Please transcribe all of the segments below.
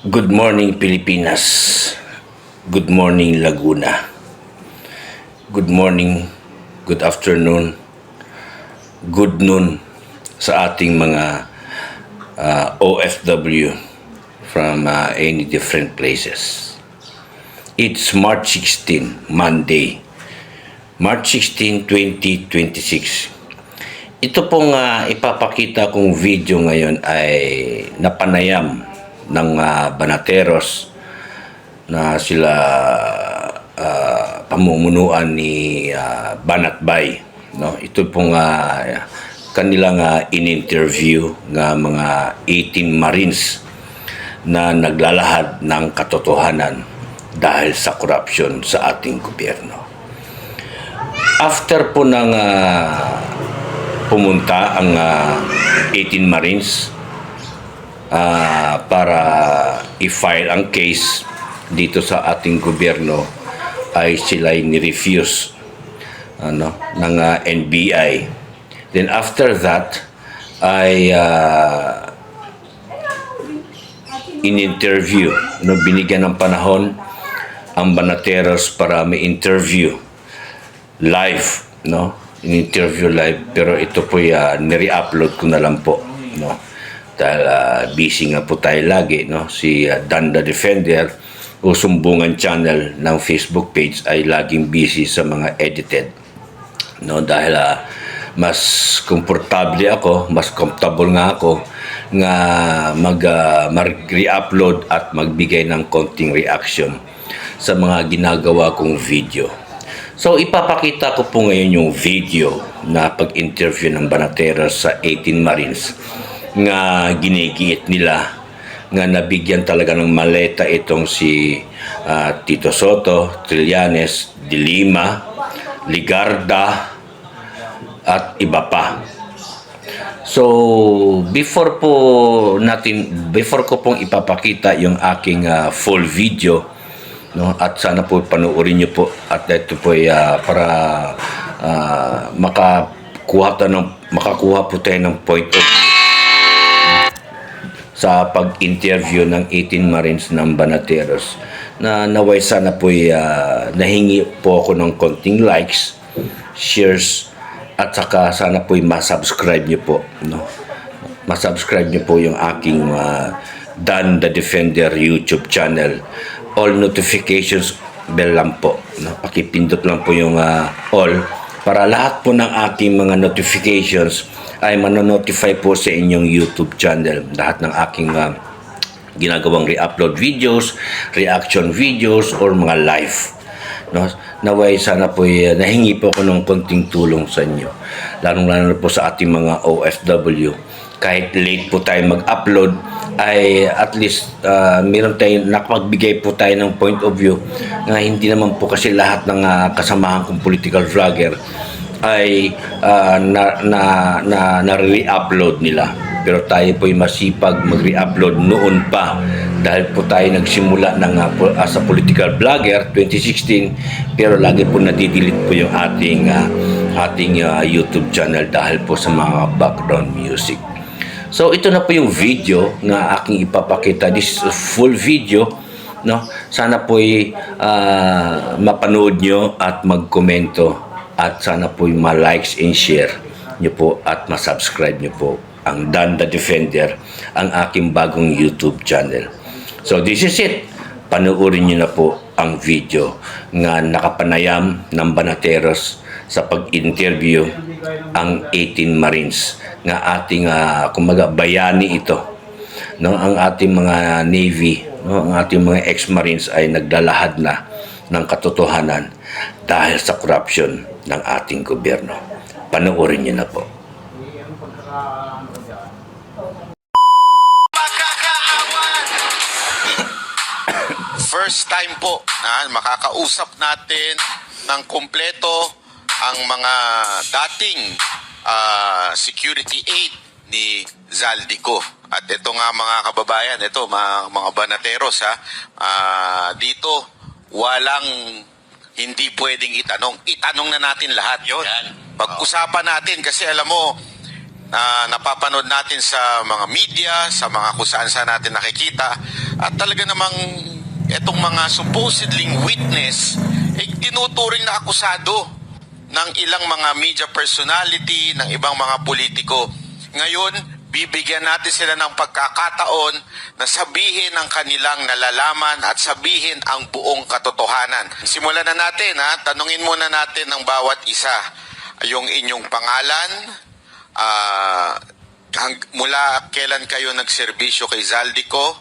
Good morning Pilipinas. Good morning Laguna. Good morning, good afternoon, good noon sa ating mga OFW from any different places. It's March 16, Monday. March 16, 2026. Ito pong ipapakita kong video ngayon ay napanayam ng Banateros na sila pamumunuan ni Banatbay, no? Ito pong kanilang in-interview ng mga 18 Marines na naglalahad ng katotohanan dahil sa corruption sa ating gobyerno. After po ng pumunta ang 18 Marines para i-file ang case dito sa ating gobyerno, ay sila'y ni-refuse ng NBI. Then after that ay in-interview, binigyan ng panahon ang Banateros para may interview live, in-interview live, pero ito po nire-upload ko na lang po, dahil busy nga po tayo lagi, si Dan the Defender o Sumbungan Channel ng Facebook page ay laging busy sa mga edited, dahil mas komportable ako, mas comfortable nga ako nga mag-re-upload at magbigay ng konting reaction sa mga ginagawa kong video. So ipapakita ko po ngayon yung video na pag-interview ng Banateros sa 18 Marines nga ginigiit nila, nga nabigyan talaga ng maleta itong si Tito Soto, Trillanes, De Lima, Ligarda at iba pa. So before ko pong ipapakita yung aking full video, at sana po panoorin niyo po, at ito po ay para makakuha po tayo ng point of view sa pag-interview ng 18 Marines ng Banateros, na naway sana po nahingi po ako ng konting likes, shares, at saka sana po masubscribe niyo po, masubscribe niyo po yung aking Dan the Defender YouTube channel. All notifications bell lang po, pakipindot lang po yung all, para lahat po ng aking mga notifications ay manonotify po sa inyong YouTube channel. Lahat ng aking ginagawang re-upload videos, reaction videos, or mga live. Naway sana po nahingi po ako ng konting tulong sa inyo. Lalong-lalo po sa ating mga OFW. Kahit late po tayo mag-upload, ay at least meron tayo, nakapagbigay po tayo ng point of view na hindi naman po kasi lahat ng kasamahan kong political vlogger ay na-re-upload nila. Pero tayo po ay masipag mag-re-upload noon pa, dahil po tayo nagsimula as a political vlogger 2016, pero lagi po nadidelete po yung ating YouTube channel dahil po sa mga background music. So ito na po yung video na aking ipapakita. This is a full video, sana po mapanood nyo at magkomento, at sana po ma-likes and share nyo po at ma-subscribe nyo po ang Dan the Defender, ang aking bagong YouTube channel. So this is it. Panoorin nyo na po ang video nga nakapanayam ng Banateros sa pag-interview ang 18 Marines nga ating kumbaga bayani ito, ang ating mga Navy, ang ating mga ex-Marines ay naglalahad na ng katotohanan dahil sa corruption ng ating gobyerno. Panoorin niyo na po. First time po na makakausap natin ng kumpleto ang mga dating security aid ni Zaldico. At ito nga mga kababayan, ito mga Banateros, dito walang hindi pwedeng itanong. Itanong na natin lahat yon. Pag-usapan natin kasi alam mo, na napapanood natin sa mga media, sa mga kung saan natin nakikita, at talaga namang itong mga supposedly witness ay tinuturing na akusado ng ilang mga media personality, ng ibang mga politiko. Ngayon, bibigyan natin sila ng pagkakataon na sabihin ang kanilang nalalaman at sabihin ang buong katotohanan. Simulan na natin, tanungin muna natin ng bawat isa yung inyong pangalan, mula kailan kayo nagserbisyo kay Zaldico,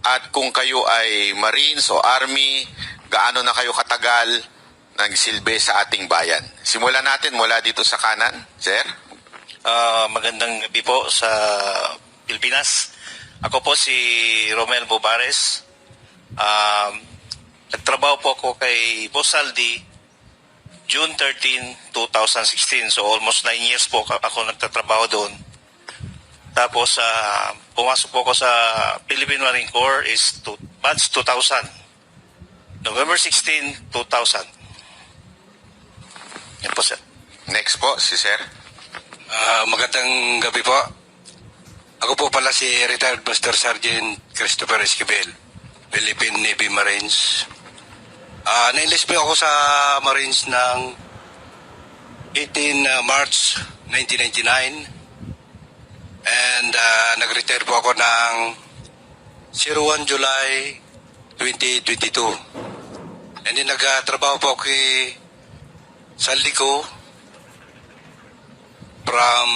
at kung kayo ay Marines o Army, gaano na kayo katagal nagsilbi sa ating bayan. Simulan natin mula dito sa kanan, sir. Magandang gabi po sa Pilipinas. Ako po si Romel Bobares. Nagtrabaho po ako kay Boss Saldi June 13, 2016. So almost 9 years po ako nagtatrabaho doon. Tapos pumasok po ako sa Philippine Marine Corps is batch 2000. November 16, 2000. Yan po, sir. Next po, si sir. Magandang gabi po. Ako po pala si retired Master Sergeant Christopher Esquivel, Philippine Navy Marines. Na-enlist po ako sa Marines ng 18 March 1999 and nag-retire po ako ng 01 July 2022. And then nagtrabaho po ako kay Zaldico from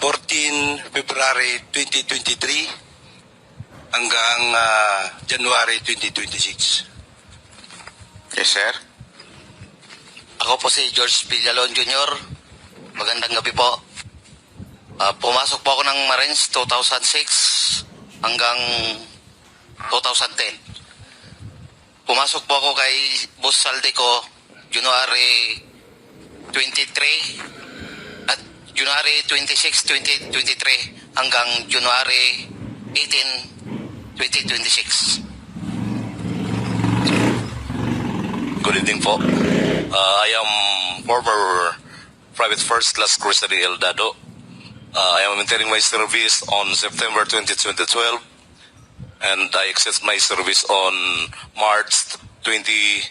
14 February 2023 hanggang January 2026. Yes, sir. Ako po si George Villalon Jr. Magandang gabi po. Pumasok po ako ng Marines 2006 hanggang 2010. Pumasok po ako kay Boss Saldico January 23 at January 26, 2023 hanggang January 18, 2026. Good evening po. I am former Private First Class Cruisery Eldado. I am entering my service on September 2012 and I exit my service on March 2015.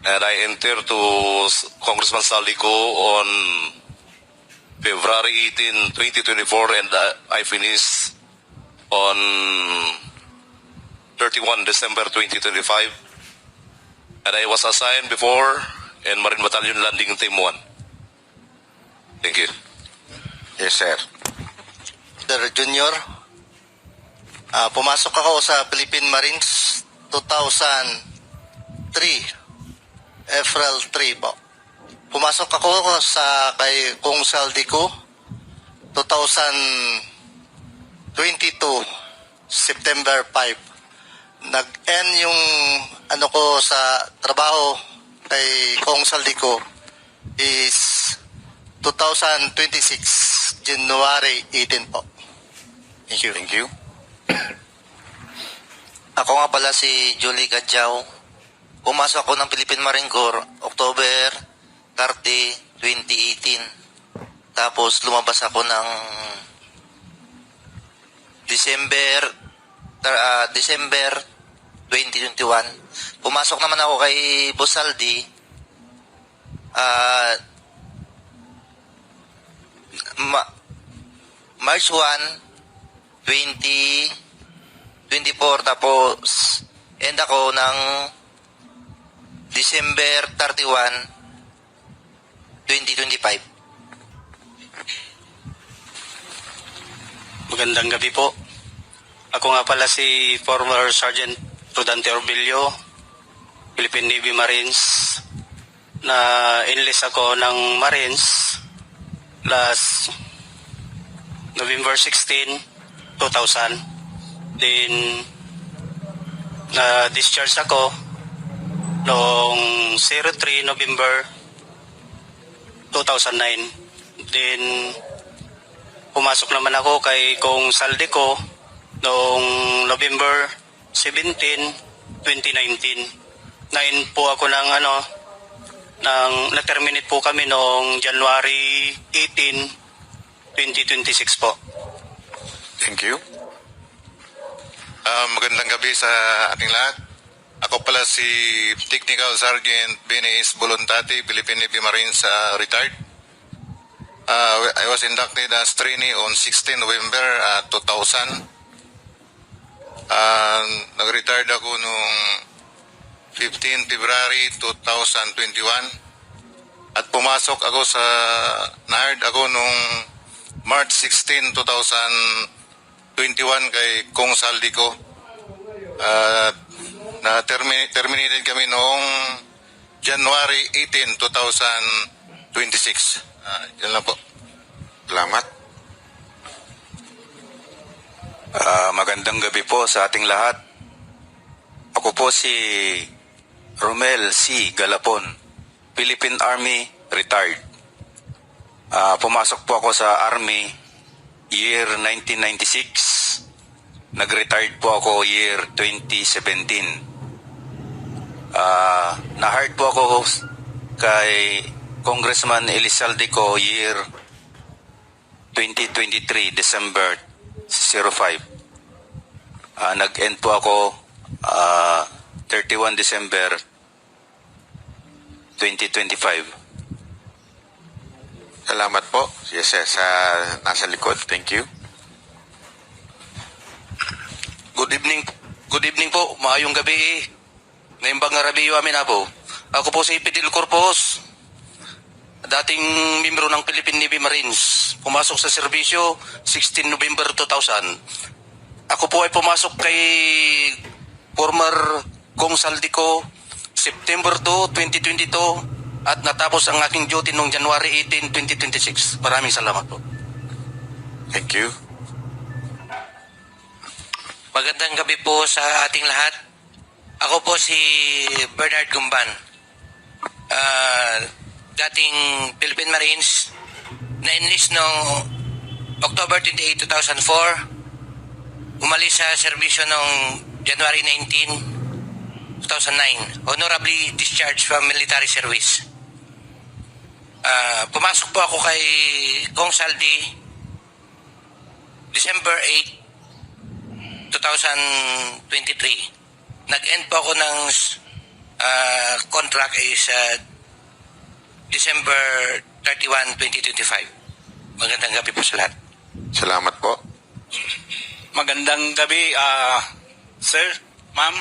And I enter to Congressman Saldico on February 18, 2024 and I finish on 31 December 2025. And I was assigned before in Marine Battalion Landing Team 1. Thank you. Yes, sir. Sir Junior, pumasok ako sa Philippine Marines 2003, April 3 po. Pumasok ako sa kay Kung Saldico 2022, September 5. Nag-end yung ko sa trabaho kay Kong Saldico is 2026, January 18 po. Thank you. Thank you. Ako nga pala si Julie Gadjao. Pumasok ako ng Philippine Marine Corps October 30, 2018. Tapos lumabas ako ng December 2021. Pumasok naman ako kay Boss Saldi March 1, 2024. Tapos end ako ng December 31, 2025. Magandang gabi po. Ako nga pala si former Sergeant Rodante Orbilio, Philippine Navy Marines. Na-enlist ako ng Marines last November 16, 2000. Then, na-discharge ako noong 03 November 2009. Then, pumasok naman ako kay Kong Saldico noong November 17, 2019. Nain po ako ng Na-terminate po kami noong January 18, 2026 po. Thank you. Magandang gabi sa ating lahat. Ako pala si Technical Sergeant Benes Bolontati, Philippine Navy Marines, retired. I was inducted as trainee on 16 November 2000. Nag-retired ako noong 15 February 2021 at pumasok ako na-hired ako noong March 16, 2021 kay Kong Saldico. Terminated kami noong January 18, 2026. Yan lang po. Salamat. Magandang gabi po sa ating lahat. Ako po si Romel C. Galapon, Philippine Army, retired. Pumasok po ako sa Army year 1996. Nag-retired po ako year 2017. Na-hired po ako kay Congressman Elizalde year 2023, December 05. Nag-end po ako 31 December 2025. Salamat po. Yes, sa nasa likod. Thank you. Good evening po. Maayong gabi. Ngayong bang arabi amin po. Ako po si Fidel Corpus, dating membro ng Philippine Navy Marines. Pumasok sa serbisyo 16 November 2000. Ako po ay pumasok kay former Kong Saldico September 2, 2022 at natapos ang aking duty noong January 18, 2026. Maraming salamat po. Thank you. Magandang gabi po sa ating lahat. Ako po si Bernard Gumban, dating Philippine Marines, na-enlist noong October 28, 2004, umalis sa serbisyo noong January 19, 2009, honorably discharged from military service. Pumasok po ako kay Kong Saldi December 8, 2023. Nag-end po ako ng contract is December 31, 2025. Magandang gabi po sa lahat. Salamat po. Magandang gabi, sir, ma'am.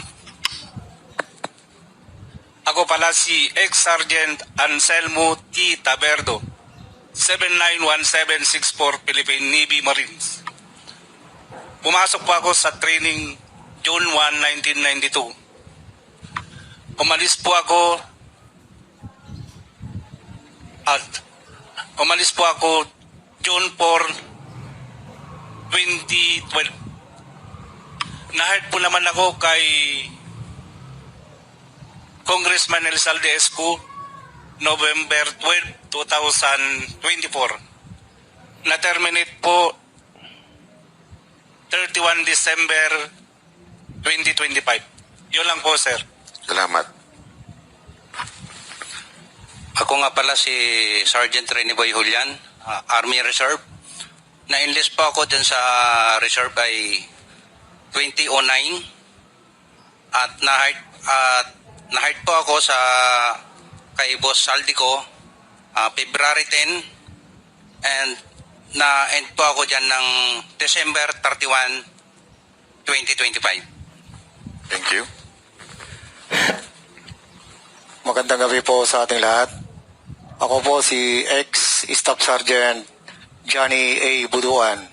Ako pala si Ex-Sergeant Anselmo T. Taberdo, 791764 Philippine Navy Marines. Pumasok po ako sa training June 1, 1992. Umalis po ako June 4, 2012. Na-hired po naman ako kay Congressman Elizalde Escu November 12, 2024. Na-terminate po 31 December 2025. Yun lang po, sir. Salamat. Ako nga pala si Sergeant Reniboy Julian, Army Reserve. Na-enlist po ako dyan sa Reserve ay 2009 at na-hired po ako sa kay Boss Saldico February 10 and na-end po ako dyan ng December 31, 2025. Thank you. Magandang gabi po sa ating lahat. Ako po si ex-Staff Sergeant Johnny A. Buduan,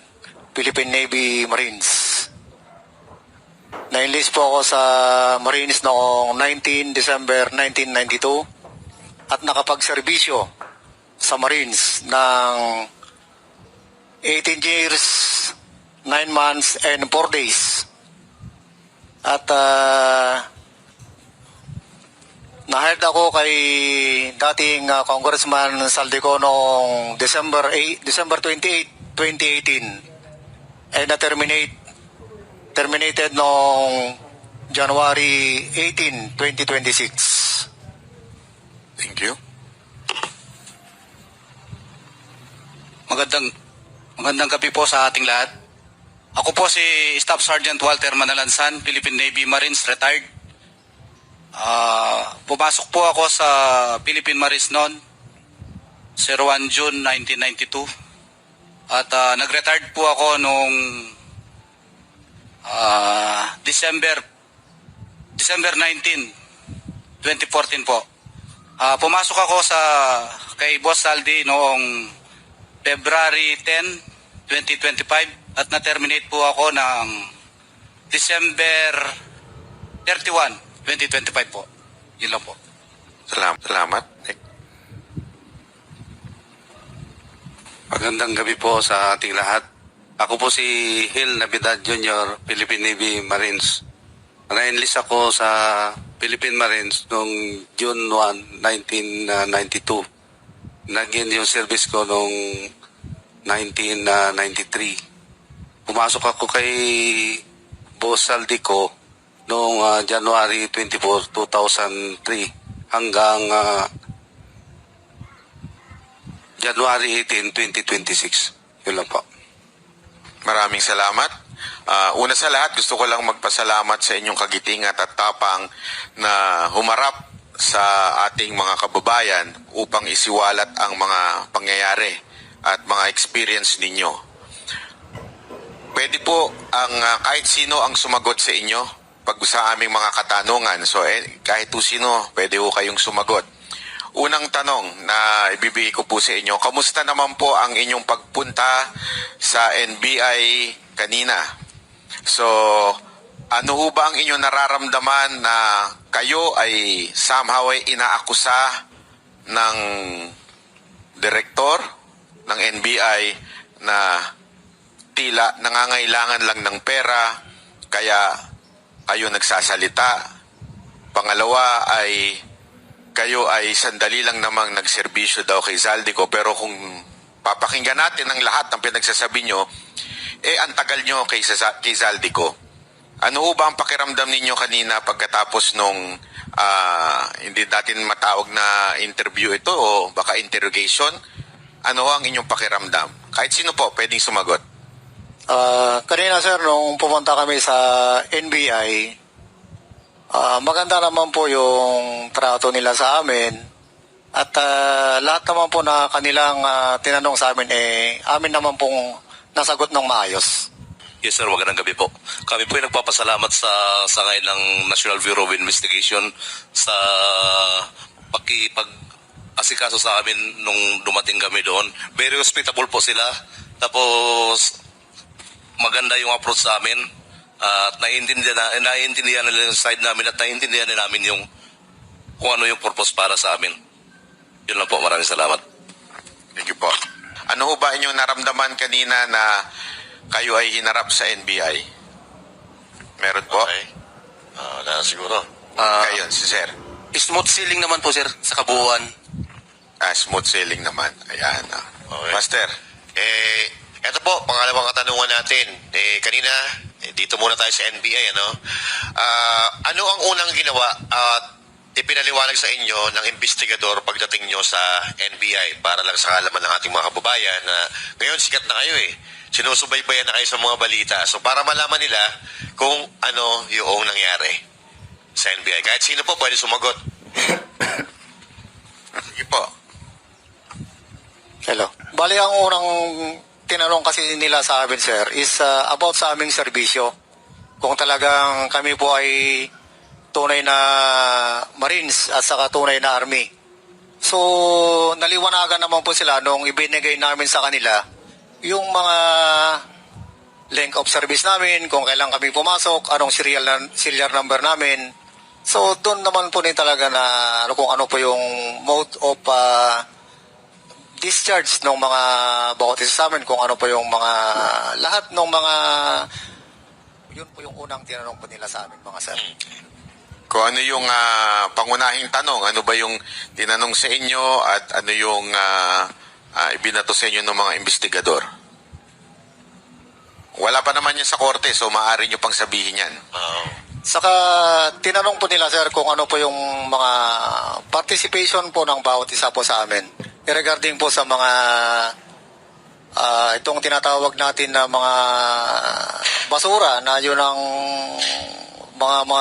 Philippine Navy Marines. Na-enlist po ako sa Marines noong 19 December 1992 at nakapagserbisyo sa Marines ng 18 years, 9 months, and 4 days. At na-hired ako kay dating Congressman Saldico noong December 28, 2018 and terminated noong January 18, 2026. Thank you. Magandang gabi po sa ating lahat. Ako po si Staff Sergeant Walter Manalansan, Philippine Navy Marines, retired. Pumasok po ako sa Philippine Marines noon, 01 June 1992. At nag-retired po ako noong December 19, 2014 po. Pumasok ako kay Boss Saldi noong February 10, 2025 at na-terminate po ako ng December 31, 2025 po. Yun lang po. Salamat. Magandang gabi po sa ating lahat. Ako po si Hil Navidad Jr., Philippine Navy Marines. Na-enlist ako sa Philippine Marines noong June 1, 1992. Naging yung service ko noong 1993. Pumasok ako kay Boss Saldico noong January 24, 2003 hanggang January 18, 2026. Yun lang po. Maraming salamat. Una sa lahat, gusto ko lang magpasalamat sa inyong kagitingan at tapang na humarap sa ating mga kababayan upang isiwalat ang mga pangyayari at mga experience ninyo. Pwede po kahit sino ang sumagot sa inyo pag sa aming mga katanungan. So kahit po sino, pwede po kayong sumagot. Unang tanong na ibibigay ko po sa inyo, kamusta naman po ang inyong pagpunta sa NBI kanina? So, ano ho ba ang inyong nararamdaman na kayo ay somehow ay inaakusa ng direktor ng NBI na tila nangangailangan lang ng pera kaya kayo nagsasalita? Pangalawa ay kayo ay sandali lang namang nagserbisyo daw kay Zaldico, pero kung papakinggan natin ang lahat ng pinagsasabi nyo, ang tagal nyo kay Zaldico. Ano ho ba ang pakiramdam ninyo kanina pagkatapos nung hindi natin matawag na interview ito o baka interrogation? Ano ho ang inyong pakiramdam? Kahit sino po pwedeng sumagot. Kanina sir, nung pumunta kami sa NBI, maganda naman po yung trato nila sa amin at lahat naman po na kanilang tinanong sa amin, amin naman pong nasagot ng maayos. Yes sir, magandang gabi po. Kami po ay nagpapasalamat sa sangay ng National Bureau of Investigation sa pakipag-asikaso sa amin nung dumating kami doon. Very hospitable po sila. Tapos maganda yung approach sa amin. At naiintindihan nila yung side namin at naiintindihan nila namin yung kung ano yung purpose para sa amin. Yun lang po, maraming salamat. Thank you po. Ano ho ba inyong naramdaman kanina na kayo ay hinarap sa NBI? Meron po? Okay. Wala siguro. Kayo, si Sir. Smooth sailing naman po, sir, sa kabuuan. Smooth sailing naman. Ayan. Okay. Master. Ito po, pangalawang katanungan natin. Kanina, dito muna tayo sa NBI, ano? Ano ang unang ginawa at ipinaliwanag sa inyo ng investigador pagdating nyo sa NBI para lang sa kaalaman ng ating mga kababayan na ngayon sikat na kayo eh. Sinusubaybayan na kayo sa mga balita. So para malaman nila kung ano yung nangyari sa NBI. Kahit sino po pwede sumagot. Sige po. Hello. Bali, ang unang tinanong kasi nila sa amin, sir, is about sa aming serbisyo. Kung talagang kami po ay tunay na Marines at saka tunay na Army. So, naliwanagan naman po sila nung ibinigay namin sa kanila yung mga length of service namin, kung kailan kami pumasok, anong serial number namin. So, doon naman po din talaga na kung ano po yung mode of discharge ng mga bautismo sa amin, kung ano po yung mga lahat ng mga yun po yung unang tinanong po nila sa amin, mga sir. Kung ano yung pangunahing tanong, ano ba yung tinanong sa inyo at ano yung ibinato sa inyo ng mga investigador? Wala pa naman yan sa korte, so maaari nyo pang sabihin yan. Saka tinanong po nila, sir, kung ano po yung mga participation po ng bawat isa po sa amin regarding po sa mga itong tinatawag natin na mga basura na yun ang mga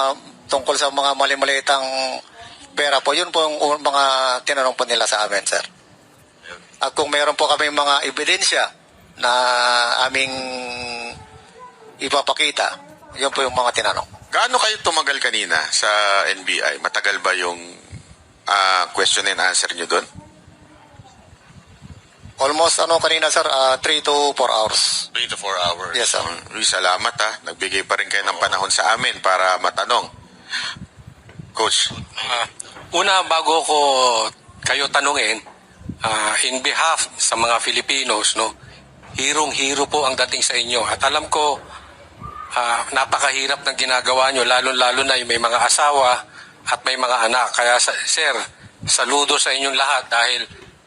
tungkol sa mga mali-malitang pera po, yun po yung mga tinanong po nila sa amin, sir. At kung meron po kami mga ebidensya na aming ipapakita, yun po yung mga tinanong. Gaano kayo tumagal kanina sa NBI? Matagal ba yung question and answer nyo doon? Almost kanina, sir, 3 to 4 hours. 3 to 4 hours. Yes, sir. Salamat Nagbigay pa rin kayo ng panahon sa amin para matanong. Coach. Una, bago ko kayo tanungin, in behalf sa mga Filipinos, no, hirong-hiro po ang dating sa inyo. At alam ko, napakahirap ng ginagawa nyo, lalo-lalo na yung may mga asawa at may mga anak. Kaya, sir, saludo sa inyong lahat dahil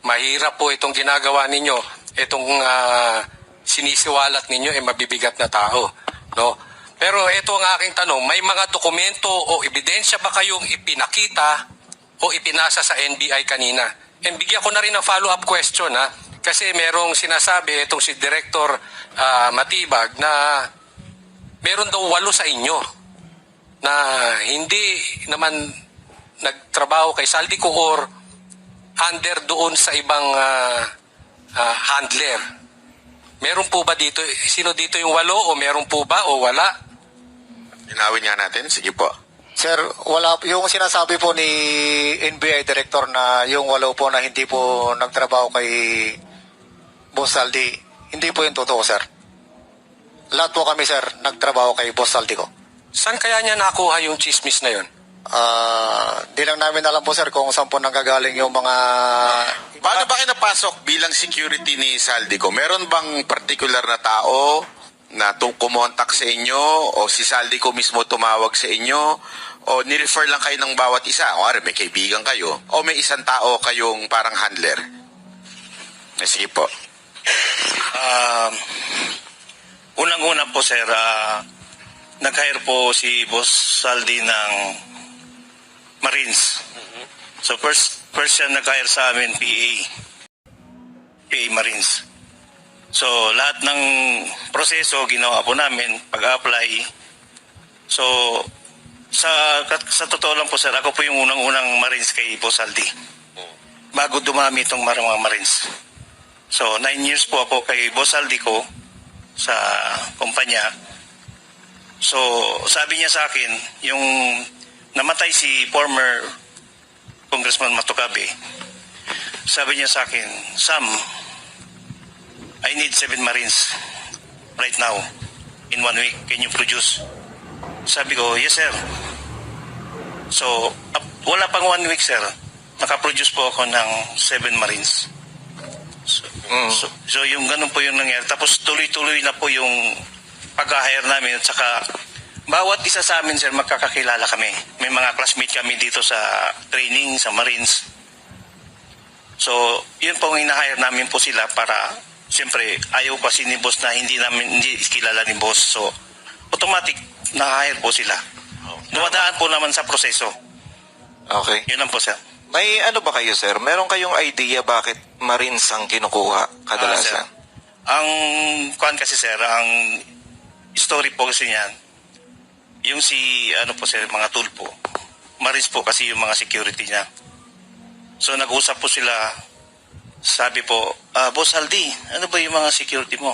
mahirap po itong ginagawa ninyo, itong sinisiwalat ninyo ay mabibigat na tao, no? Pero ito ang aking tanong, may mga dokumento o ebidensya ba kayong ipinakita o ipinasa sa NBI kanina? And bigyan ko na rin ng follow-up question, kasi merong sinasabi itong si Director Matibag na meron daw 8 sa inyo na hindi naman nagtrabaho kay Saldico or under doon sa ibang handler. Meron po ba dito? Sino dito yung 8 o meron po ba o wala? Linawin nga natin. Sige po. Sir, wala. Yung sinasabi po ni NBI Director na yung 8 po na hindi po nagtrabaho kay Boss Saldi, hindi po yung totoo, sir. Lahat po kami, sir, nagtrabaho kay Boss Saldi ko. Saan kaya niya nakuha yung chismis na yun? Di lang namin alam po, sir, kung saan po nanggagaling yung mga... Paano ba kayo napasok bilang security ni Saldico? Meron bang particular na tao na kumontak sa inyo o si Saldico mismo tumawag sa inyo o nirefer lang kayo ng bawat isa? O may kaibigan kayo o may isang tao kayong parang handler? Sige po. Unang-una po, sir, nag-hire po si Boss Saldi ng Marines. So first siya nag-hire sa amin PA Marines. So lahat ng proseso ginawa po namin pag-apply. So sa totoo lang po, sir, ako po yung unang-unang Marines kay Boss Saldi. Bago dumami itong mga Marines. So 9 years po ako kay Boss Saldi ko sa kumpanya. So sabi niya sa akin, yung namatay si former Congressman Matukabe, sabi niya sa akin, Sam, I need 7 Marines right now in 1 week. Can you produce? Sabi ko, yes, sir. So wala pang 1 week, sir, nakaproduce po ako ng 7 Marines. So yung ganun po yung nangyari. Tapos tuloy-tuloy na po yung pag-hire namin at saka bawat isa sa amin, sir, magkakakilala kami. May mga classmate kami dito sa training, sa Marines. So, yun pong ina-hire namin po sila para, siyempre, ayaw kasi ni boss na hindi kilala ni boss. So, automatic, na-hire po sila. Dumadaan po naman sa proseso. Okay. Yun lang po, sir. May ano ba kayo, sir? Meron kayong idea bakit Marines ang kinukuha kadalasan? Ang kuan kasi, sir, ang story po kasi niyan, yung si, mga tulpo, Marines po kasi yung mga security niya. So, nag-usap po sila, sabi po, Boss Aldi, ano ba yung mga security mo?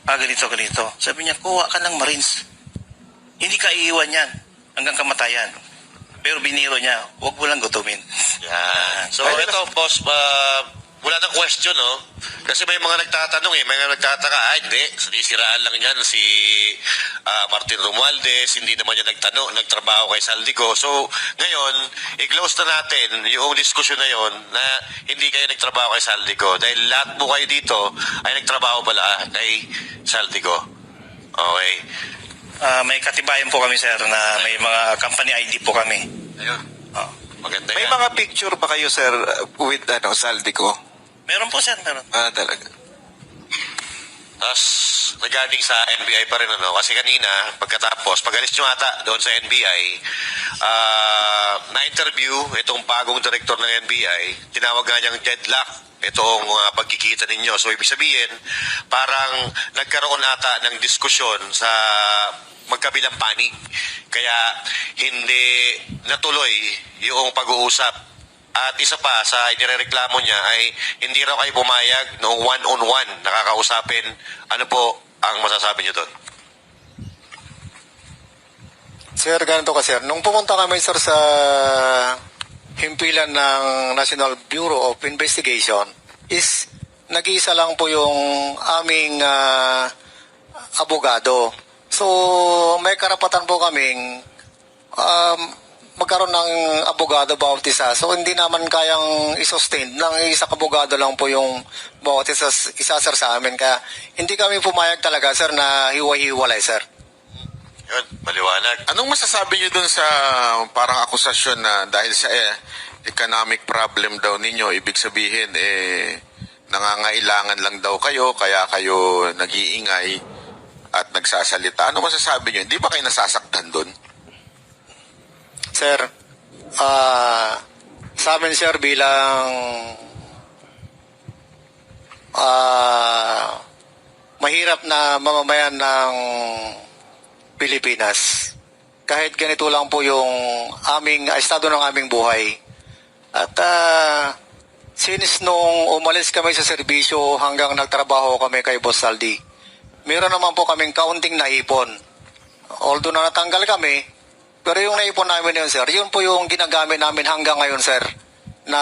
Ganito. Sabi niya, kuha ka ng Marines. Hindi ka iiwan yan hanggang kamatayan. Pero biniro niya, huwag mo lang gutumin. Yan. So, ito, boss, wala nang question, no? Kasi may mga nagtatanong may mga nagtataka, hindi, sinisiraan lang yan si Martin Romualdez, hindi naman niya nagtrabaho kay Saldico. So, ngayon, i-close na natin yung diskusyon na yon na hindi kayo nagtrabaho kay Saldico dahil lahat po kayo dito ay nagtrabaho pala kay Saldico. Okay. May katibayan po kami, sir, na may mga company ID po kami. Ayun. Maganda May yan. mga picture ba kayo, sir, with Saldico? Meron po, sir, meron. Talaga. Tapos, regarding sa NBI pa rin, kasi kanina, pagkatapos, pag-alis nyo ata doon sa NBI, na-interview itong bagong director ng NBI, tinawag nga niyang deadlock itong pagkikita ninyo. So ibig sabihin, parang nagkaroon ata ng diskusyon sa magkabilang panig. Kaya hindi natuloy yung pag-uusap. At isa pa sa inireklamo niya ay hindi raw kayo pumayag noong one-on-one nakakausapin. Ano po ang masasabi niyo doon? Sir, ganito ka sir. Nung pumunta kami sir sa himpilan ng National Bureau of Investigation is nag-iisa lang po yung aming abogado. So may karapatan po kaming magkaroon ng abogado bawat isa. So hindi naman kayang isustain ng isang abogado lang po yung bawat isa sir sa amin. Kaya hindi kami pumayag talaga sir na hiwa-hiwalay sir. Yun, maliwanag. Anong masasabi niyo dun sa parang akusasyon na dahil sa economic problem daw ninyo, ibig sabihin nangangailangan lang daw kayo, kaya kayo nag-iingay at nagsasalita. Ano masasabi niyo? Hindi ba kayo nasasaktan dun? Sir, sa amin sir bilang mahirap na mamamayan ng Pilipinas, kahit ganito lang po yung aming estado ng aming buhay. At since nung umalis kami sa serbisyo hanggang nagtrabaho kami kay Boss Saldi, meron naman po kaming kaunting naipon. Although na natanggal kami, pero yung naipon namin yun, sir, yun po yung ginagamit namin hanggang ngayon, sir, na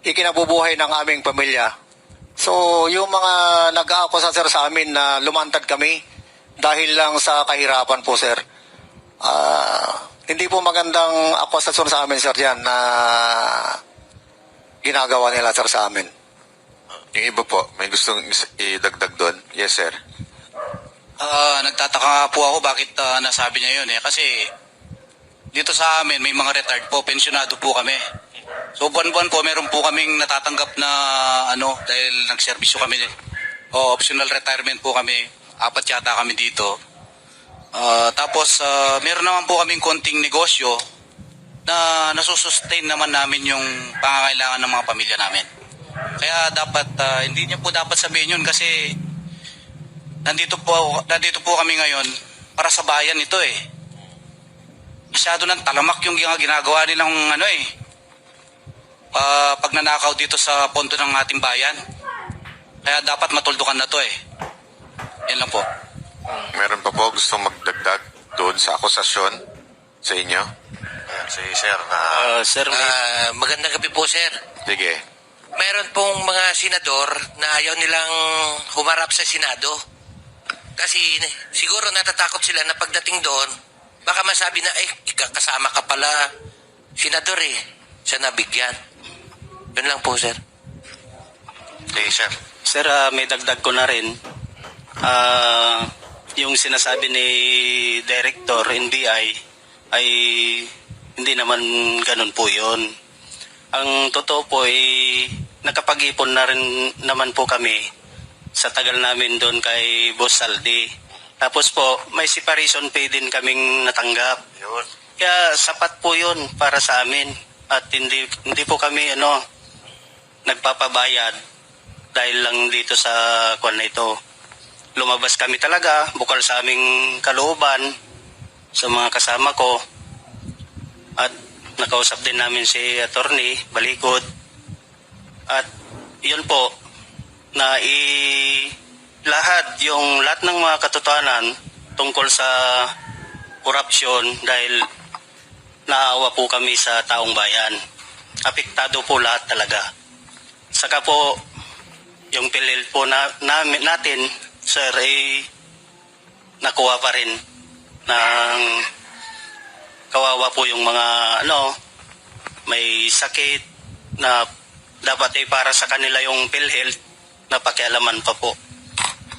ikinabubuhay ng aming pamilya. So, yung mga nag-aakusa, sir, sa amin na lumantad kami dahil lang sa kahirapan po, sir. Hindi po magandang akusasyon sa amin, sir, yan na ginagawa nila, sir, sa amin. Yung iba po, may gustong idagdag doon? Yes, sir. Nagtataka nga po ako bakit nasabi niya yun kasi dito sa amin may mga retired po, pensionado po kami. So buwan-buwan po meron po kaming natatanggap na dahil nagserbisyo kami optional retirement po kami, 4 yata kami dito. Tapos meron naman po kaming konting negosyo na nasusustain naman namin yung pangangailangan ng mga pamilya namin. Kaya dapat hindi niyo po dapat sabihin yun kasi nandito po kami ngayon para sa bayan ito Masyado ng talamak yung ginagawa nilang pagnanakaw dito sa pondo ng ating bayan. Kaya dapat matuldukan na to Yan lang po. Meron pa po gustong magdagdag doon sa akusasyon sa inyo? Si Sir na... Sir, magandang gabi po, sir. Sige. Meron pong mga senador na ayaw nilang humarap sa Senado. Kasi siguro natatakot sila na pagdating doon, baka masabi na, kasama ka pala, senador siya nabigyan. Yun lang po, sir. Sir. Sir, may dagdag ko na rin. Yung sinasabi ni Director NBI ay hindi naman ganun po yun. Ang totoo po nakapag-ipon na rin naman po kami sa tagal namin doon kay Boss Saldi. Tapos po, may separation pay din kaming natanggap. Yun. Kaya sapat po yun para sa amin. At hindi po kami nagpapabayad dahil lang dito sa kwan na ito. Lumabas kami talaga, bukal sa aming kalooban, sa mga kasama ko. At nakausap din namin si Attorney Balikod. At yun po, na lahat ng mga katotohanan tungkol sa korupsyon dahil naawa po kami sa taong bayan. Apektado po lahat talaga. Saka po yung PhilHealth po natin, sir, nakuha pa rin ng kawawa po yung mga may sakit na dapat para sa kanila yung PhilHealth na pakialaman pa po.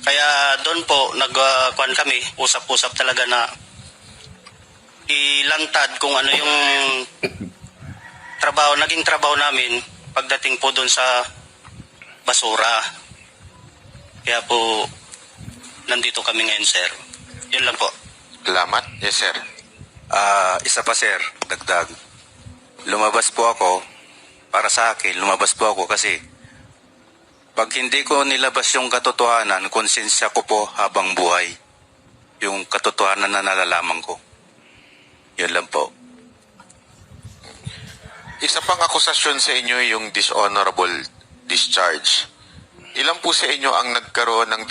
Kaya doon po nagkuhan kami, usap-usap talaga na ilantad kung ano yung naging trabaho namin pagdating po doon sa basura. Kaya po nandito kami ngayon, sir. Yun lang po. Salamat. Yes, sir. Isa pa, sir, dagdag. Lumabas po ako para sa akin, lumabas po ako kasi pag hindi ko nilabas yung katotohanan, konsensya ko po habang buhay. Yung katotohanan na nalalaman ko. Yun lang po. Isa pang akusasyon sa inyo yung dishonorable discharge. Ilan po sa inyo ang nagkaroon ng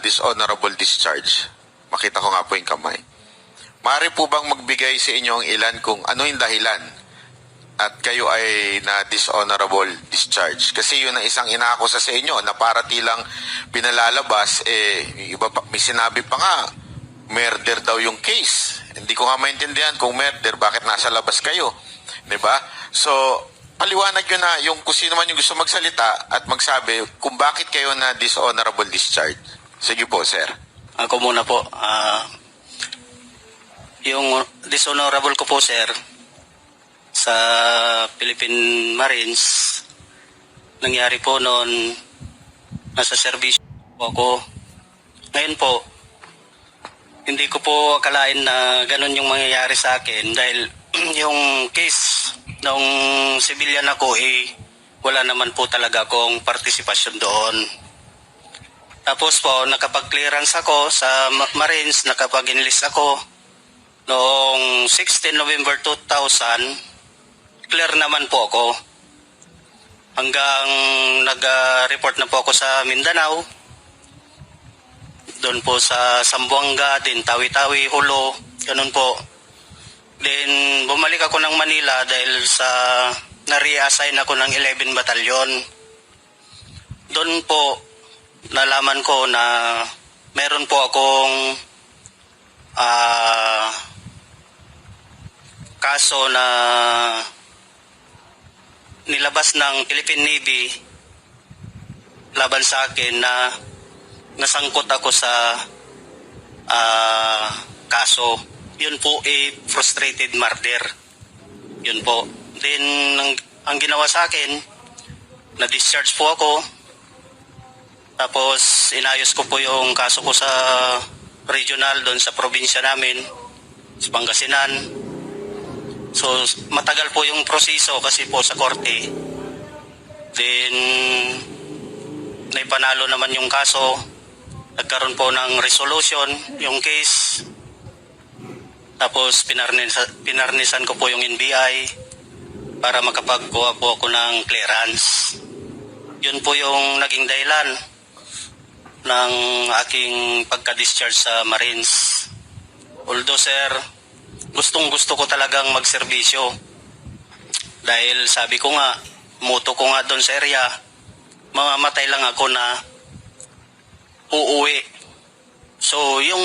dishonorable discharge? Makita ko nga po yung kamay. Maaari po bang magbigay sa inyo ang ilan kung ano yung dahilan at kayo ay na dishonorable discharge? Kasi yun ang isang inaakusa sa inyo na para tilang pinalalabas, iba pa, may sinabi pa nga, murder daw yung case. Hindi ko nga maintindihan kung murder, bakit nasa labas kayo? Diba? So, paliwanag nyo na yung kung sino man yung gusto magsalita at magsabi kung bakit kayo na dishonorable discharge. Sige po, sir. Ako muna po. Yung dishonorable ko po, sir, sa Philippine Marines, nangyari po noon, nasa serbisyo po ako. Ngayon po, hindi ko po akalain na ganun yung mangyayari sa akin dahil yung case nung civilian ako, wala naman po talaga akong partisipasyon doon. Tapos po, nakapag-clearance ako sa Marines, nakapag-enlist ako noong 16 November 2000, clear naman po ako. Hanggang nag-report na po ako sa Mindanao, doon po sa Zamboanga, din Tawi-Tawi, Hulo, ganun po. Then bumalik ako ng Manila dahil sa na-reassign ako ng 11 Batalyon. Doon po nalaman ko na meron po akong kaso na nilabas ng Philippine Navy laban sa akin na nasangkot ako sa kaso. Yun po frustrated murder. Yun po. Then ang ginawa sa akin, na-discharge po ako. Tapos inayos ko po yung kaso ko sa regional doon sa probinsya namin, sa Pangasinan. So, matagal po yung proseso kasi po sa korte. Then, naipanalo naman yung kaso. Nagkaroon po ng resolution yung case. Tapos, pinarnisan ko po yung NBI para makapagkuha po ako ng clearance. Yun po yung naging dahilan ng aking pagka-discharge sa Marines. Although, sir, gustong-gusto ko talagang magserbisyo. Dahil sabi ko nga, motto ko nga doon sa area, mamamatay lang ako na uuwi. So, yung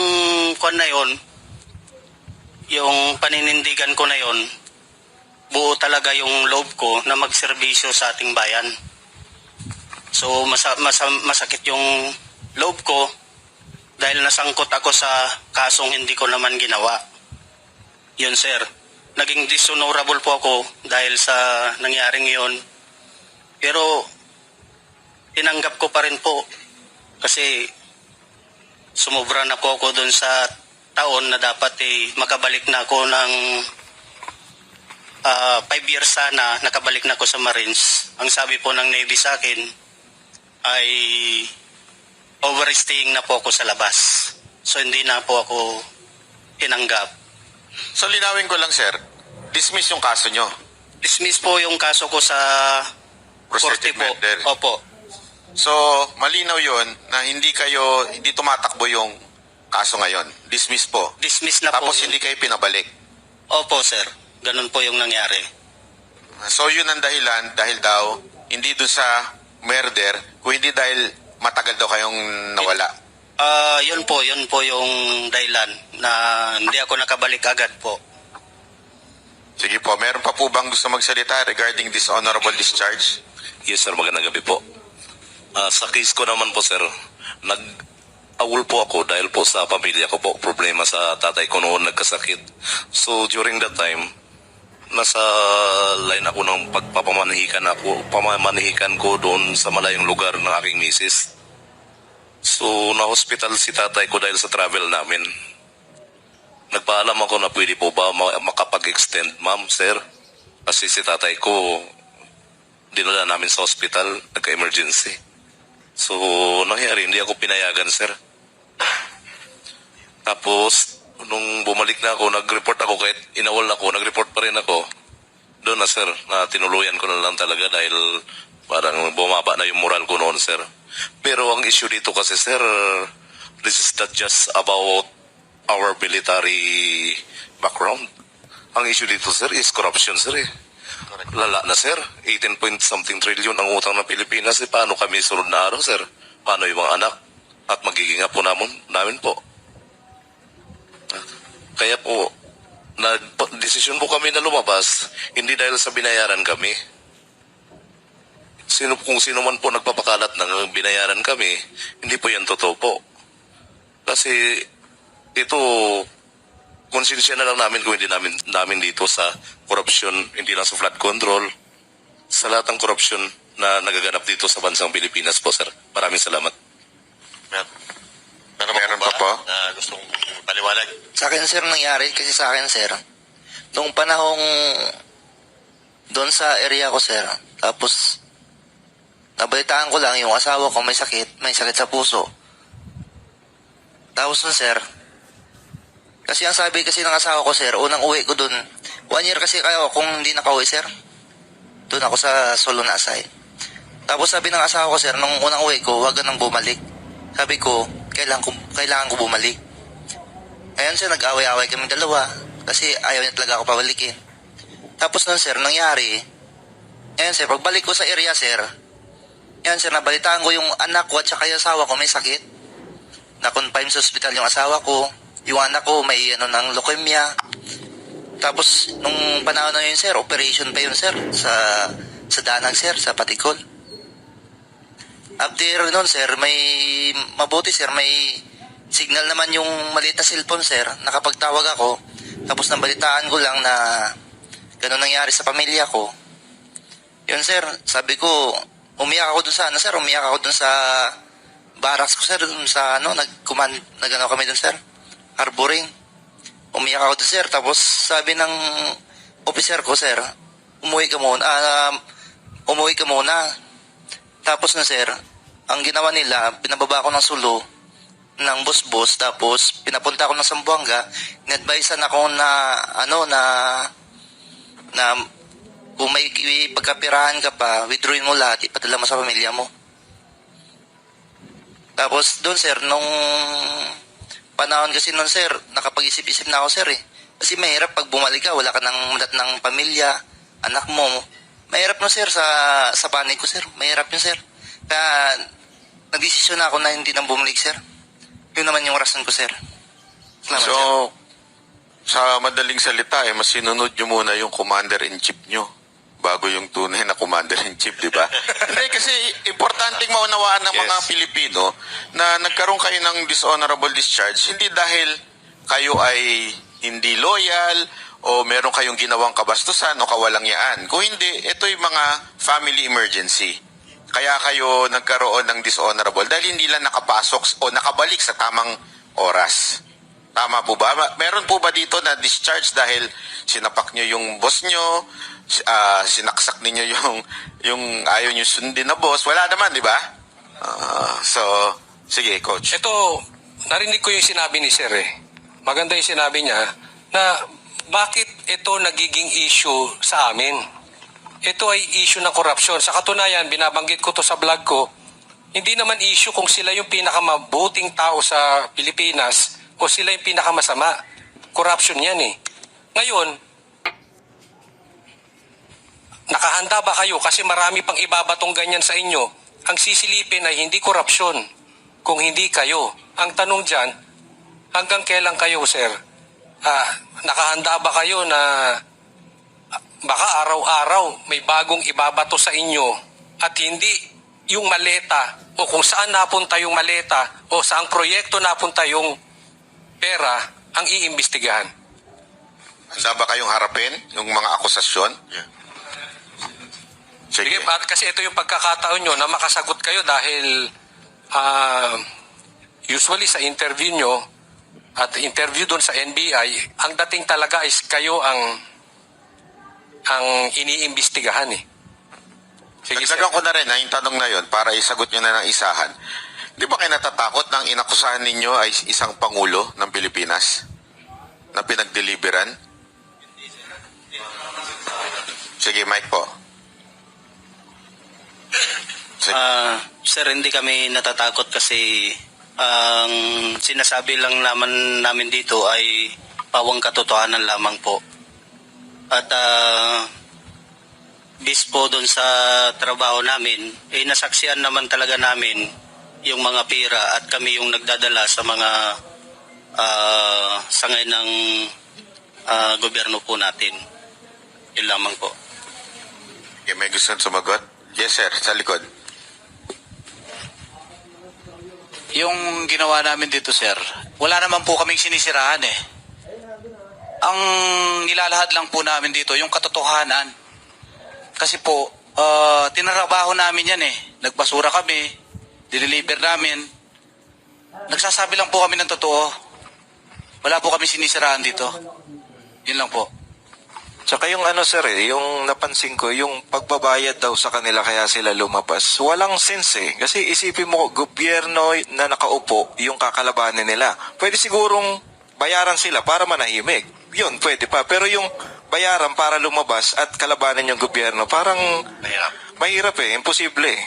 kwan na yun, yung paninindigan ko na yun, buo talaga yung loob ko na magserbisyo sa ating bayan. So, masakit yung loob ko dahil nasangkot ako sa kasong hindi ko naman ginawa. Yun, sir. Naging dishonorable po ako dahil sa nangyaring yun. Pero, tinanggap ko pa rin po kasi sumobra na po ako doon sa taon na dapat makabalik na ako ng 5 years sana, nakabalik na ako sa Marines. Ang sabi po ng Navy sa akin ay overstaying na po ako sa labas. So, hindi na po ako tinanggap. So, linawin ko lang, sir. Dismiss yung kaso nyo. Dismiss po yung kaso ko sa Prostrated korte po. murder. Opo. So, malinaw yon na hindi tumatakbo yung kaso ngayon. Dismiss po. Dismiss na Tapos po. hindi kayo pinabalik. Opo, sir. Ganun po yung nangyari. So, yun ang dahilan dahil daw hindi dun sa murder, kung hindi dahil matagal daw kayong nawala. Yun po yung dahilan na hindi ako nakabalik agad po. Sige po, meron pa po bang gusto magsalita regarding dishonorable discharge? Yes, sir. Magandang gabi po. Sa case ko naman po, sir, nag-awol po ako dahil po sa pamilya ko po. Problema sa tatay ko noon, nagkasakit. So, during that time, nasa line ako ng pamamanihikan ko doon sa malayong lugar ng aking misis. So, na-hospital si tatay ko dahil sa travel namin. Nagpaalam ako na pwede po ba makapag-extend, ma'am, sir? Kasi si tatay ko dinala namin sa hospital, nagka-emergency. So, nangyari, hindi ako pinayagan, sir. Tapos, nung bumalik na ako, nag-report ako, kahit inawal ako, nag-report pa rin ako. Doon na, sir, na tinuluyan ko na lang talaga dahil parang bumaba na yung moral ko noon, sir. Pero ang issue dito kasi, sir, this is not just about our military background. Ang issue dito, sir, is corruption, sir, eh. Lala na, sir. 18 point something trillion ang utang ng Pilipinas. Eh, paano kami sunod na araw, sir? Paano yung mga anak? At magiging apo namin po. Kaya po, desisyon po kami na lumabas, hindi dahil sa binayaran kami. Kung sino man po nagpapakalat ng binayaran kami, hindi po yan totoo po. Kasi ito, konsensya na lang namin kung hindi namin dito sa korupsyon, hindi lang sa flood control, sa lahat ng korupsyon na nagaganap dito sa bansang Pilipinas po, sir. Maraming salamat. Meron pa po na gustong paliwanag? Sa akin, sir, nangyari kasi sa akin, sir, noong panahong doon sa area ko, sir, tapos nabalitaan ko lang yung asawa ko may sakit sa puso. Tapos nun, sir, kasi ang sabi kasi ng asawa ko, sir, unang uwi ko doon, 1 year kasi kayo kung hindi nakauwi, sir. Doon ako sa Solo Nasay. Tapos sabi ng asawa ko, sir, nung unang uwi ko, wag nang bumalik. Sabi ko, kailangan ko bumalik. Ayun, sir, nag-away-away kami dalawa kasi ayaw niya talaga ako pabalikin. Tapos nun, sir, nangyari, ayun, sir, pagbalik ko sa area, sir, ayun, sir, nabalitaan ko yung anak ko at saka yung asawa ko may sakit. Na-confine sa hospital yung asawa ko. Yung anak ko may ng leukemia. Tapos, nung panahon na yun, sir, operation pa yun, sir, sa Danag, sir, sa Patikol. After nun, sir, mabuti, sir, may signal naman yung maliit na cellphone, sir. Nakapagtawag ako. Tapos nabalitaan ko lang na ganun nangyari sa pamilya ko. Yun, sir, sabi ko, umiyak ako dun sa, umiyak ako dun sa barracks ko, sir, dun sa, nag-ano kami dun, sir, harboring. Umiyak ako dun, sir. Tapos sabi ng officer ko, sir, umuwi ka muna. Tapos na, sir, ang ginawa nila, pinababa ko ng Sulo, ng bus-bus, tapos pinapunta ako ng Zamboanga, in-advisean ako na kung may pagkapirahan ka pa, withdrawin mo lahat, ipadala mo sa pamilya mo. Tapos doon, sir, nung panahon kasi noon, sir, nakapag-isip-isip na ako, sir, eh. Kasi mahirap pag bumalik ka, wala ka ng pamilya, anak mo. Mahirap no, sir, sa panig ko, sir. Mahirap yun, sir. Kaya nagdesisyon na ako na hindi nang bumalik, sir. Yun naman yung rason ko, sir. Salamat, So, sir. sa madaling salita, mas sinunod nyo muna yung commander-in-chief nyo bago yung tunay na commander-in-chief, di ba? Hindi, kasi importanteng maunawaan ng mga Pilipino na nagkaroon kayo ng dishonorable discharge, hindi dahil kayo ay hindi loyal o meron kayong ginawang kabastusan o kawalangyaan. Kung hindi, ito yung mga family emergency. Kaya kayo nagkaroon ng dishonorable dahil hindi lang nakapasok o nakabalik sa tamang oras. Tama po ba? Meron po ba dito na discharge dahil sinapak nyo yung boss nyo, sinaksak ninyo yung ayaw nyo sundin na boss? Wala naman, di ba? So, sige, coach. Ito, narinig ko yung sinabi ni Sir, eh. Maganda yung sinabi niya na bakit ito nagiging issue sa amin. Ito ay issue ng korupsyon. Sa katunayan, binabanggit ko to sa vlog ko, hindi naman issue kung sila yung pinakamabuting tao sa Pilipinas o sila yung pinakamasama. Corruption yan, eh. Ngayon, nakahanda ba kayo? Kasi marami pang ibabatong ganyan sa inyo. Ang sisilipin ay hindi korupsyon, kung hindi kayo. Ang tanong dyan, hanggang kailan kayo, sir? Nakahanda ba kayo na baka araw-araw may bagong ibabato sa inyo at hindi yung maleta o kung saan napunta yung maleta o saang proyekto napunta yung pera ang iimbestigahan? Handa ba kayong harapin yung mga akusasyon? Sige, kasi ito yung pagkakataon nyo na makasagot kayo dahil usually sa interview nyo at interview doon sa NBI, ang dating talaga is kayo ang iniimbestigahan, eh. Sige, Dagdagan ko na rin yung tanong na yun para isagot nyo na ng isahan. Di ba kayo natatakot na ang inakusahan ninyo ay isang pangulo ng Pilipinas na pinagdeliveran? Sige, Mike po. Sige. Sir, hindi kami natatakot kasi ang sinasabi lang namin dito ay pawang katotohanan lamang po. At bis po doon sa trabaho namin, nasaksihan naman talaga namin yung mga pira at kami yung nagdadala sa mga sangay ng gobyerno po natin. Yun lamang po. Okay, may gusto sumagot? Yes, sir. Sa likod. Yung ginawa namin dito, sir, wala naman po kaming sinisiraan eh. Ang nilalahad lang po namin dito, yung katotohanan. Kasi po, tinarabaho namin yan eh. Nagbasura kami, diniliver namin. Nagsasabi lang po kami ng totoo. Wala po kami sinisiraan dito. Yun lang po. Tsaka yung sir yung napansin ko, yung pagbabayad daw sa kanila kaya sila lumabas. Walang sense eh. Kasi isipin mo, gobyerno na nakaupo, yung kakalabanin nila. Pwede sigurong bayaran sila para manahimik. Yun, pwede pa. Pero yung bayaran para lumabas at kalabanin yung gobyerno, parang mahirap eh. Imposible eh.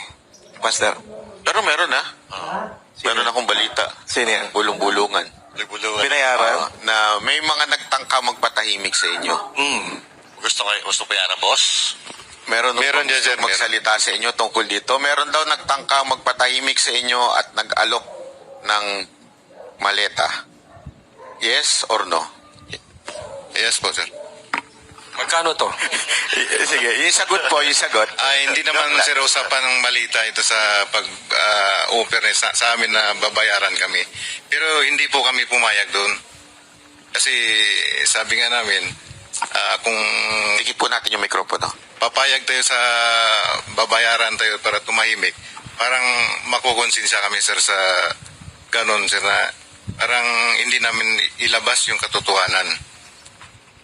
Master. Pero meron meron akong balita. Sino yan? Bulong-bulungan. Binayaran? Na may mga nagtangka magpatahimik sa inyo. Gusto pa yan, boss? Meron dyan, sir, magsalita sa inyo tungkol dito. Meron daw nagtangka magpatahimik sa inyo at nag-alok ng maleta. Yes or no? Yes po, sir. Magkano to? Sige, yung sagot po, yung sagot. Hindi naman, sir, usapan ng malita ito sa pag-offer sa amin na babayaran kami. Pero hindi po kami pumayag doon. Kasi sabi nga namin, kung Tigil po natin yung mikropono. papayag tayo sa babayaran tayo para tumahimik, parang makukonsensya kami, sir, sa ganon, sir, na parang hindi namin ilabas yung katotohanan.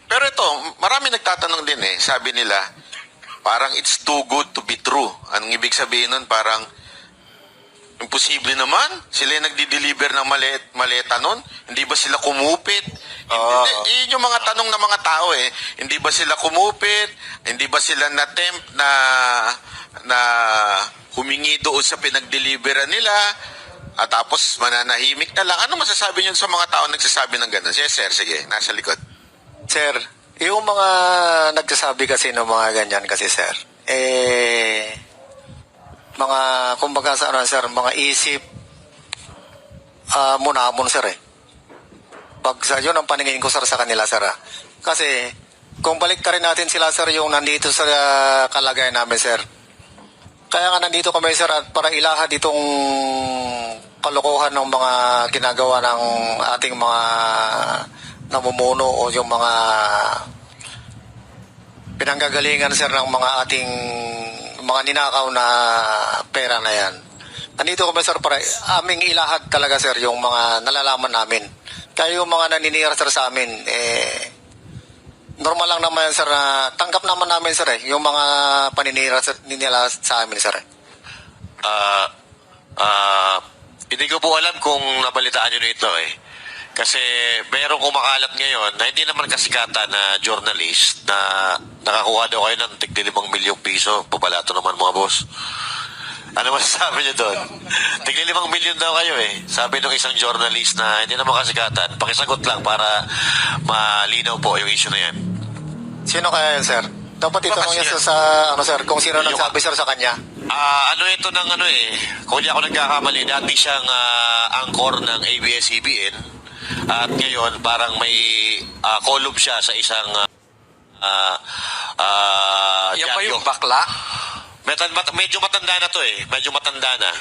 Pero ito, marami nagtatanong din eh. Sabi nila, parang it's too good to be true. Anong ibig sabihin nun? Parang imposible naman. Sila yung nagdi-deliver ng maleta nun. Hindi ba sila kumupit? Yun yung mga tanong ng mga tao eh. Hindi ba sila kumupit? Hindi ba sila na-tempt na humingi doon sa pinag-deliveran nila? At tapos mananahimik na lang. Ano masasabi nyo sa mga tao nagsasabi ng gano'n? Yes, sir. Sige, nasa likod. Sir, yung mga nagsasabi kasi ng mga ganyan kasi, sir, mga, kumbaga sa sir, mga isip munamon, sir, Pag sa yun ang paningin ko, sir, sa kanila, sir, Kasi, kung balik ka rin natin sila, sir, yung nandito sa kalagayan namin, sir. Kaya nga nandito kami, sir, at para ilahad itong kalokohan ng mga ginagawa ng ating mga namumuno o yung mga pinanggagalingan, sir, ng mga ating mga ninakaw na pera na yan. Nandito kami, sir, para aming ilahad talaga, sir, yung mga nalalaman namin. Kaya yung mga naninira, sir, sa amin, normal lang naman, sir, na tanggap naman namin, sir, yung mga paninira nila sa amin, sir. Hindi ko po alam kung nabalitaan nyo na ito Kasi mayroong kumakalat ngayon na hindi naman kasikatan na journalist na nakakuha daw kayo ng tig 5 milyong piso. Pabalato naman mga boss. Ano masasabi niyo doon? Tig 5 milyon daw kayo Sabi ng isang journalist na hindi naman kasikatan. Pakisagot lang para malinaw po yung issue na yan. Sino kaya yan, sir? Dapat itanong niya sa sir, kung sino nagsabi, sir, sa kanya. Ito ng kung hindi ako nagkakamali, dati siyang anchor ng ABS-CBN. At ngayon, parang may column siya sa isang Yan pa yung bakla? Medyo matanda na to Medyo matanda na.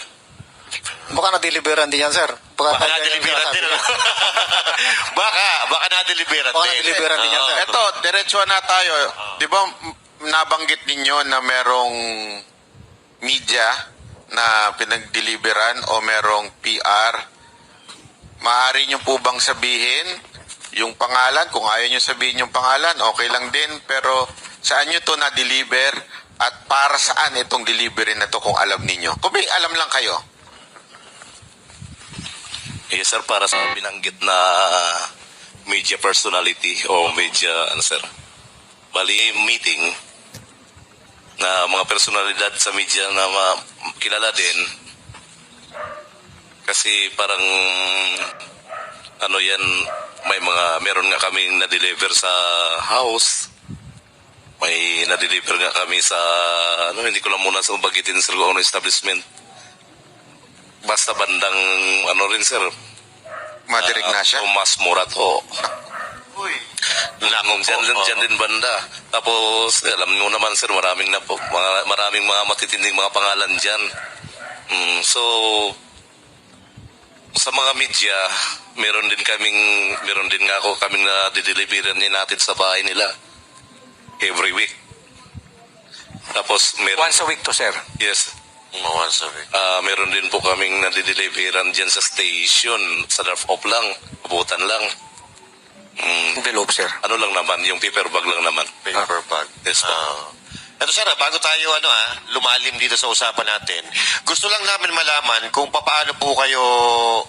Baka na-deliveran din yan, sir. Baka na-deliveran din. Baka na-deliveran din. Na-deliveran din yan, sir. Ito, diretso na tayo. Di ba nabanggit ninyo na merong media na pinag-deliveran o merong PR? Maaari nyo po bang sabihin yung pangalan? Kung ayaw nyo sabihin yung pangalan, okay lang din. Pero saan nyo to na-deliver At para saan itong delivery na to kung alam ninyo? Kung may alam lang kayo. Yes sir, para sa binanggit na media personality o media, sir, bali meeting na mga personalidad sa media na kilala din. Kasi parang yan, meron nga kaming na-deliver sa house. May na-deliver nga kami sa, hindi ko lang muna sa bagitin sir kung ano establishment. Basta bandang, rin sir. Mother Ignacia? Tomas Morato. Uy. Diyan din banda. Tapos, alam mo naman sir, maraming mga matitinding mga pangalan dyan. So, sa mga media, meron din nga ako kaming na-deliveran natin sa bahay nila. Every week. Tapos meron... Once a week to, sir? Yes. Once a week. Meron din po kaming nadideliveran dyan sa station. Sa drop-off lang. Abutan lang. Envelope, sir? Ano lang naman, yung paper bag lang naman. Paper bag. Yes po. Ito sir, bago tayo lumalim dito sa usapan natin, gusto lang namin malaman kung paano po kayo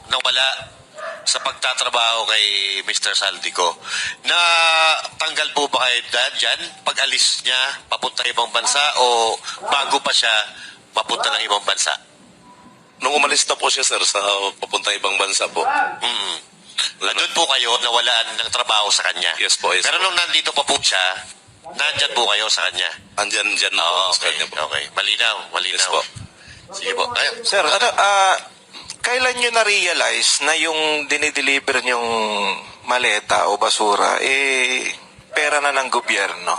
nawala sa pagtatrabaho kay Mr. Saldico. Na tanggal po ba kayo dyan pag alis niya papunta ibang bansa o bago pa siya papunta ng ibang bansa? Nung umalis na po siya sir sa papunta ibang bansa po. Doon po kayo nawalaan ng trabaho sa kanya? Yes po. Yes, pero nung nandito pa po siya, nandyan po kayo sa kanya? Andyan po sa kanya po. Okay, malinaw. Yes po. Sige po. Ayun. Sir, kailan nyo na-realize na yung dinideliver nyong maleta o basura, pera na ng gobyerno?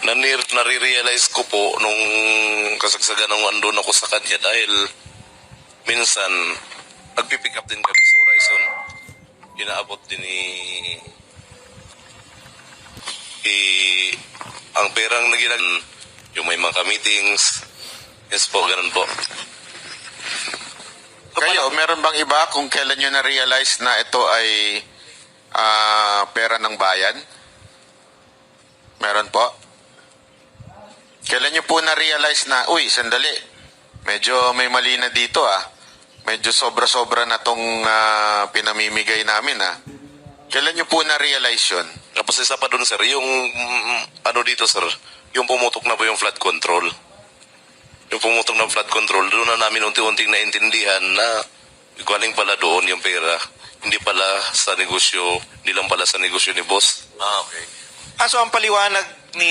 Nare-realize ko po nung kasagsagan nung andun ako sa kanya dahil minsan nagpipick up din kami sa Horizon. Inaabot din ang perang nagilan yung may mga meetings. Yes po, ganun po. Kayo, meron bang iba kung kailan nyo na-realize na ito ay pera ng bayan? Meron po? Kailan nyo po na-realize na, uy, sandali, medyo may mali na dito Medyo sobra-sobra na tong pinamimigay namin Kailan nyo po na-realize yun? Tapos isa pa dun sir, yung dito sir, yung pumutok na po yung flood control. Yung pumutok ng flood control, doon na namin unti-unting naintindihan na galing pala doon yung pera. Hindi pala sa negosyo, hindi lang pala sa negosyo ni boss. Okay. So ang paliwanag ni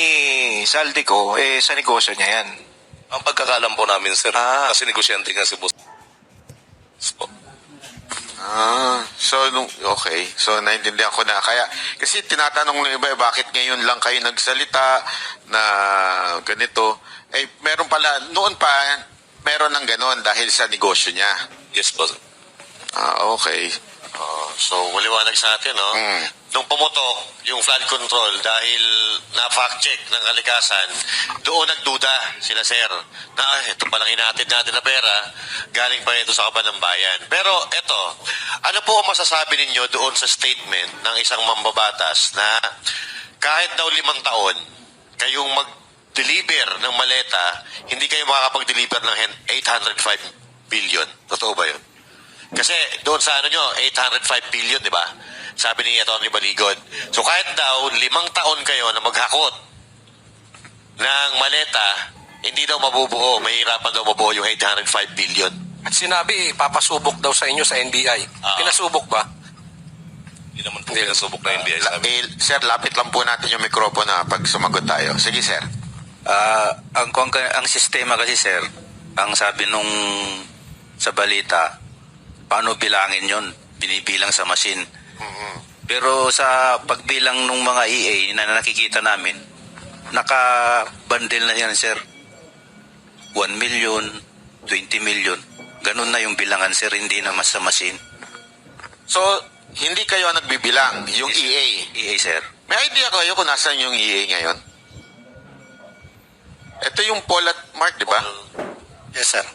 Saldico, sa negosyo niya yan? Ang pagkakalam po namin sir, kasi negosyante nga si boss. Okay. So, naintindihan ko na. Kasi tinatanong ng iba, bakit ngayon lang kayo nagsalita na ganito? Meron pala, noon pa, meron ng ganon dahil sa negosyo niya. Yes, boss. Okay. So, maliwanag sa atin, no? Nung pumutok yung flood control dahil na-fact check ng kalikasan, doon nagduda sila sir na ito palang hinatid natin na pera, galing pa ito sa kaban ng bayan. Pero ito, ano po ang masasabi ninyo doon sa statement ng isang mambabatas na kahit daw 5 taon kayong mag-deliver ng maleta, hindi kayo makakapag-deliver ng 805 billion. Totoo ba yun? Kasi doon sa 805 billion, di ba? Sabi ni Atty. Baligod. So kahit daw 5 taon kayo na maghakot ng maleta, hindi daw mabubuo. Mahirapan daw mabuo yung 805 billion. At sinabi, papasubok daw sa inyo sa NBI. Pinasubok ba? Hindi naman po pinasubok na NBI sa amin. Sir, lapit lang po natin yung mikropono pag sumagot tayo. Sige, sir. Ang sistema kasi, sir, ang sabi nung sa balita, paano bilangin yon? Binibilang sa machine. Pero sa pagbilang ng mga EA na nakikita namin, naka-bundle na yan, sir. 1 million, 20 million. Ganun na yung bilangan, sir, hindi na mas sa machine. So, hindi kayo nagbibilang, yung EA? EA, sir. May idea kayo kung nasaan yung EA ngayon? Ito yung Paul at Mark, di ba? Yes, sir.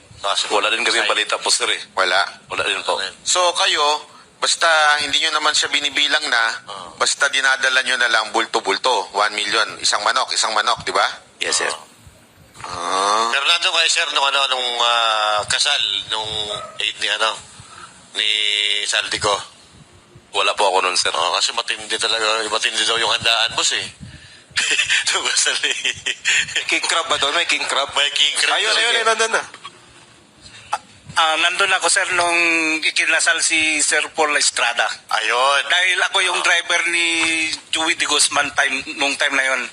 Wala din kasi balita po, sir. Wala din po. So, kayo, basta hindi nyo naman siya binibilang na, basta dinadala nyo na lang bulto-bulto, 1 million, isang manok, di ba? Yes, sir. Pero nandun kayo, sir, nung kasal, nung aid ni Saldico. Wala po ako nun, sir. Kasi matindi daw yung handaan, boss eh. Nung kasal eh. King crab ba doon? May king crab? May king crab. Ayun, nandun na. Nandun ako sir nung ikinasal si Sir Paul Estrada. Ayun. Dahil ako yung driver ni Joey de Guzman nung time na yun.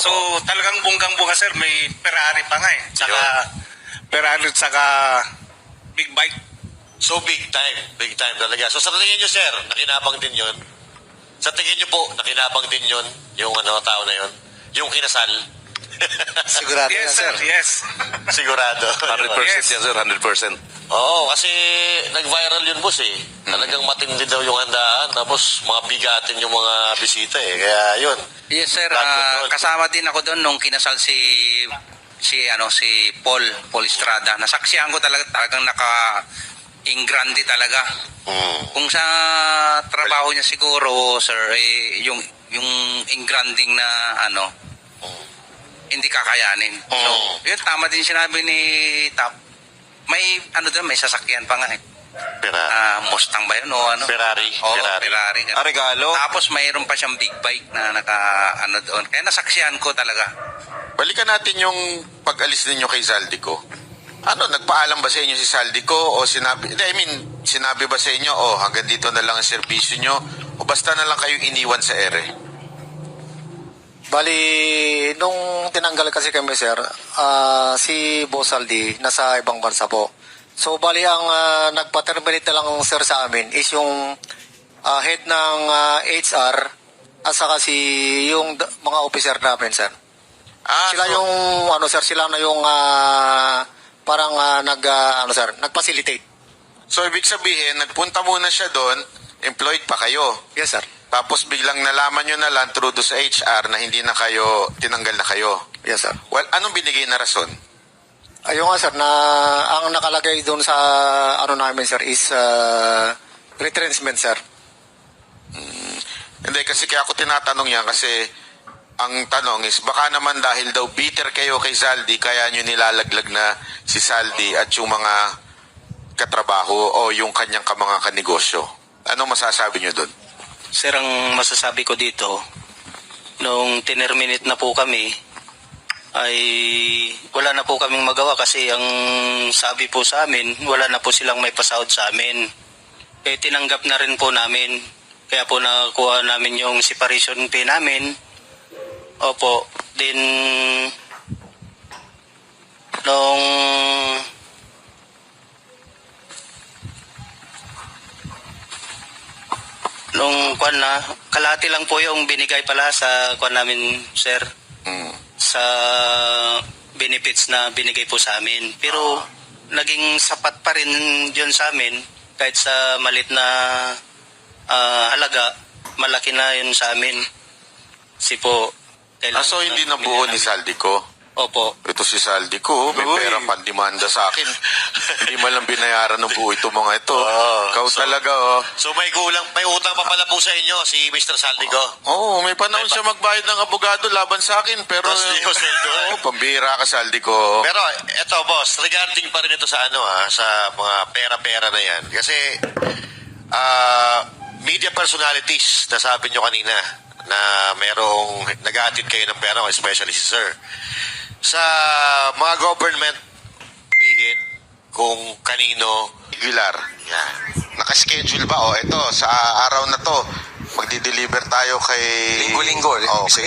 So talagang bunggang-bunga sir, may Ferrari pa nga eh. Saka Ferrari saka big bike. So big time talaga. So sa tingin nyo, sir, nakinabang din yun? Sa tingin nyo po, nakinabang din yun, yung tao na yun? Yung kinasal? Sigurado Yes yan, sir, yes. Sigurado. 100% yan, sir. 100%. Oo, kasi nag-viral yun, boss eh. Talagang matindi daw yung handaan, tapos mga bigatin yung mga bisita eh. Kaya yun. Yes sir, kasama din ako doon nung kinasal si Paul Estrada. Nasaksihan ko talagang naka-ingrandi talaga. Kung sa trabaho niya siguro, sir, yung ingranding na hindi kakayanin. So, yun, tama din sinabi ni Tap. May may sasakyan pa nga eh. Mustang ba yun o Ferrari. Ferrari. Regalo? Tapos mayroon pa siyang big bike na doon. Kaya nasaksihan ko talaga. Balikan natin yung pag-alis ninyo kay Saldico. Nagpaalam ba sa inyo si Saldico o sinabi ba sa inyo, hanggang dito na lang ang serbisyo nyo o basta na lang kayong iniwan sa ere? Bali, nung tinanggal kasi kami, sir, si Boss Aldi nasa ibang bansa po. So, bali, ang nagpa-terminate na lang, sir, sa amin is yung head ng HR at saka yung mga officer namin, sir. Sila yung, sila na yung parang nag-facilitate. So, ibig sabihin, nagpunta muna siya doon, employed pa kayo. Yes, sir. Tapos biglang nalaman nyo na lang through sa HR na hindi na kayo, tinanggal na kayo. Yes, sir. Well, anong binigay na rason? Ayun nga, sir, na ang nakalagay doon sa namin, sir, is retrenchment, sir. Hindi, kasi kaya ako tinatanong yan kasi ang tanong is baka naman dahil daw bitter kayo kay Saldi kaya nyo nilalaglag na si Saldi at yung mga katrabaho o yung kanyang mga kanegosyo. Anong masasabi nyo doon? Sir, ang masasabi ko dito, nung tinerminate na po kami, ay wala na po kaming magawa kasi ang sabi po sa amin, wala na po silang may pasahod sa amin. Kaya tinanggap na rin po namin. Kaya po nakuha namin yung separation pay namin. Opo. Then, nung kalahati lang po yung binigay pala sa namin, sir. Sa benefits na binigay po sa amin. Pero naging sapat pa rin yun sa amin kahit sa malit na halaga, malaki na yun sa amin. So hindi nabuo ni Saldico? Opo. Ito si Saldico, may pera pandemanda sa akin. Hindi man lang binayaran ng buo ito mga ito. Talaga. So may utang pa pala po sa inyo si Mr. Saldico? May panahon siya magbayad ng abogado laban sa akin, pero pambira ka, Saldico. Pero eto, boss, regarding pa rin ito sa sa mga pera-pera na yan. Kasi media personalities, nasabi nyo kanina na merong nag-aatid kayo ng pera, especially si Sir. Sa mga government, bihin kung kanino regular. Yan. Nakaschedule ba? Ito, sa araw na to, magdi-deliver tayo kay... Linggo-linggo.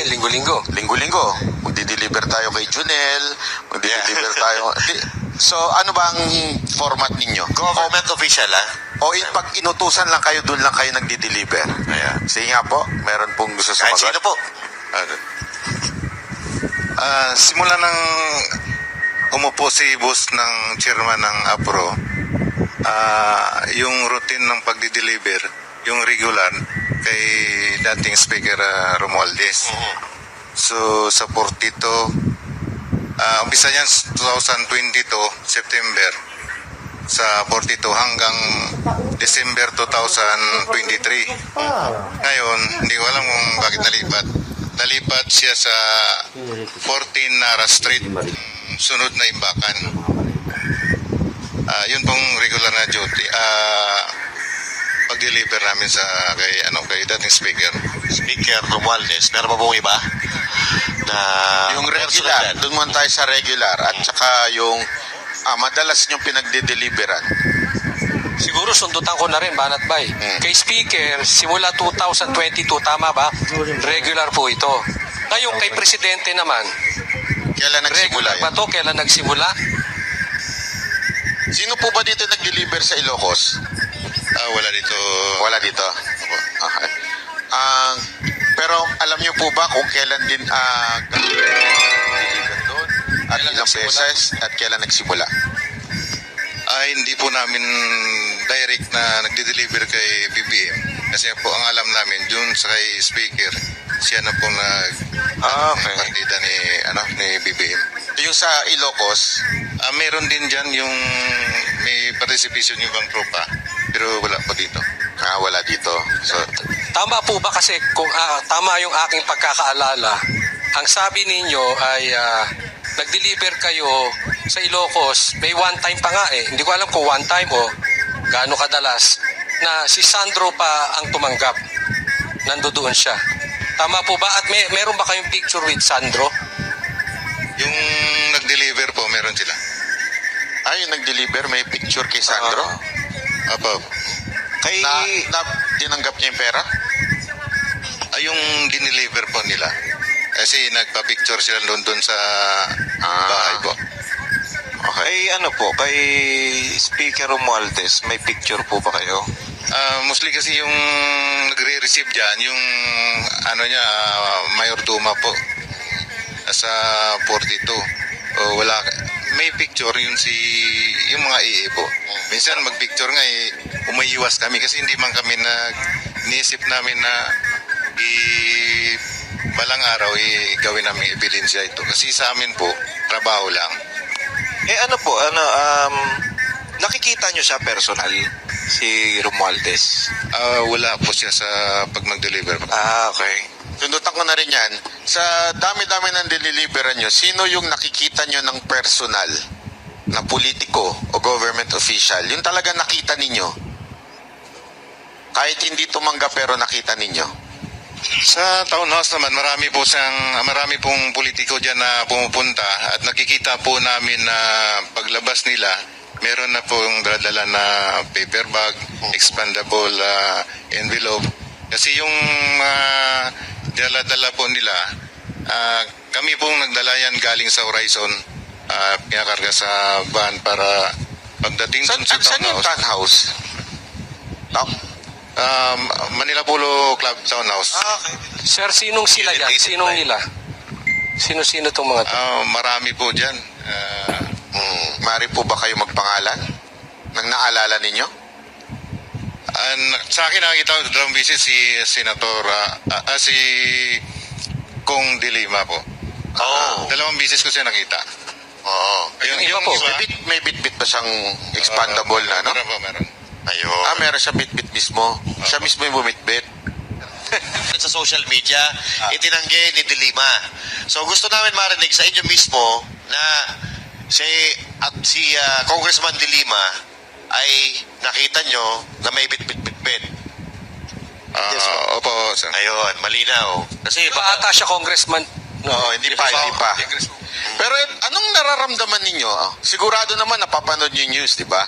Linggo-linggo. Linggo-linggo. Magdi-deliver tayo kay Junel. Magdi-deliver tayo... So, ano ba ang format ninyo? Government official, O pag inutusan lang kayo, doon lang kayo nagdi-deliver? Ayan. Sige nga po, meron pong gusto sa Kahit sino po. Simula nang umupo si boss ng chairman ng APRO, yung routine ng pagdi-deliver, yung regular, kay dating Speaker Romualdez. So sa 42, umpisa niyan 2022, September, sa 42 hanggang December 2023. Ngayon, hindi ko alam kung bakit nalipat nakalipat siya sa 14 Nara Street, sunod na Imbakan. Yun pong regular na duty. Pag-deliver namin sa kay dating speaker. Speaker Romualdez, meron pa pong iba? Na Yung regular, doon muna tayo sa regular at saka yung madalas niyong pinagde-deliveran. Siguro sundutan ko na rin, Banat Bay. Kay Speaker, simula 2022, tama ba? Regular po ito. Ngayon, kay Presidente naman, Kailan nagsimula regular ba yun? to? Kailan nagsimula? Sino po ba dito nag-deliver sa Ilocos? Wala dito. Wala dito. Okay. Pero alam niyo po ba kung kailan din deliver doon? At ilang beses at kailan nagsimula? Hindi po namin direct na nagde-deliver kay BBM. Kasi po ang alam namin, dun sa kay speaker, siya na po partida ni BBM. Yung sa Ilocos, meron din dyan yung may participation yung ibang tropa, pero wala po dito. wala dito. So, Tama po ba kasi kung tama yung aking pagkakaalala, ang sabi ninyo ay nag-deliver kayo sa Ilocos, may one time pa nga eh. Hindi ko alam kung one time o gaano kadalas na si Sandro pa ang tumanggap. Nandoon siya. Tama po ba? At meron ba kayong picture with Sandro? Yung nag-deliver po, meron sila. yung nag-deliver, may picture kay Sandro? Apo. Kay... Na tinanggap niya yung pera? Yung dineliver po nila. Kasi nagpa-picture sila doon sa bahay po. Okay, kay Speaker Romualdez, may picture po ba kayo? Mostly kasi yung nagre-receive dyan, yung Mayor Duma po. Sa 42. Wala, may picture yung mga EA po. Minsan mag-picture nga umayiwas kami kasi hindi man kami niisip namin na balang araw gawin namin ebidensya ito. Kasi sa amin po, trabaho lang. Nakikita nyo siya personal, si Romualdez? Wala po siya sa pag mag-deliver. Okay. Sundutan ko na rin yan. Sa dami-dami ng deliveran nyo, sino yung nakikita nyo ng personal na politiko o government official? Yung talaga nakita ninyo? Kahit hindi tumanggap pero nakita ninyo? Sa townhouse naman, marami pong politiko dyan na pumupunta at nakikita po namin na paglabas nila, meron na pong dala na paper bag, expandable envelope. Kasi yung dala-dala po nila, kami pong nagdala yan galing sa Horizon, pinakarga sa van para pagdating dun sa Saan yung townhouse? Manila Polo Club Townhouse. Okay. Sir, sinong sila yan? Sinong nila? Sino-sino itong mga to? Marami po dyan. Mari po ba kayo magpangalan? Nang naalala ninyo? Sa akin nakikita ko dalawang bisis si Senator si Kong Dilima po. Dalawang bisis ko siya nakita. Yung iba, may bit-bit pa siyang expandable na, no? Meron. Ayun. Meron siya bit-bit mismo. Siya mismo yung bumitbit. Sa social media, itinanggi ni Dilima. So gusto namin marinig sa inyo mismo na si Congressman Dilima ay nakita nyo na may bit-bit-bit-bit. Yes, opo, sir. Ayun, malinaw. Kasi Ba ata siya congressman? hindi pa. Pero anong nararamdaman ninyo? Sigurado naman napapanood yung news, di ba?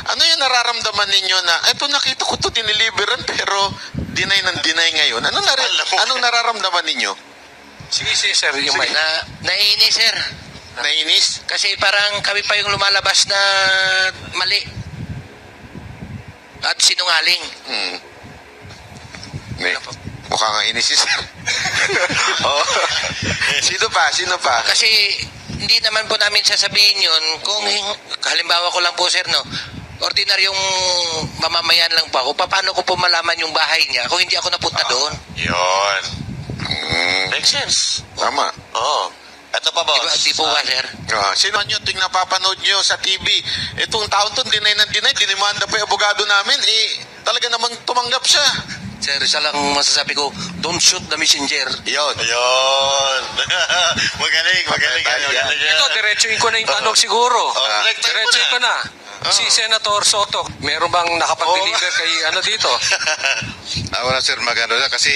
Ano yung nararamdaman ninyo na eto nakita ko to dineliveran pero deny ngayon? Anong nararamdaman ninyo? Sige, sir. Yung may... Naiinis, sir. Naiinis? Kasi parang kami pa yung lumalabas na mali. At sinungaling. Mukha nga inis si sir. Sino pa? Kasi hindi naman po namin sasabihin yun kung halimbawa ko lang po, sir, no? Ordinaryong mamamayan lang po ako. Paano ko po malaman yung bahay niya kung hindi ako napunta doon? Yun. Makes sense. Tama. Oo. Ito pa, boss. Di po ba, sir? Sino nyo ting napapanood nyo sa TV? Itong taon to, dinimanda pa yung abogado namin, talaga namang tumanggap siya. Sir, isa lang masasabi ko, don't shoot the messenger. Yun. Magaling. Ito, diretsuin ko na yung tanong siguro. Diretsuin ko na. Si Senator Soto, meron bang nakapag-deliver kay ano dito? Ako na sir magano na kasi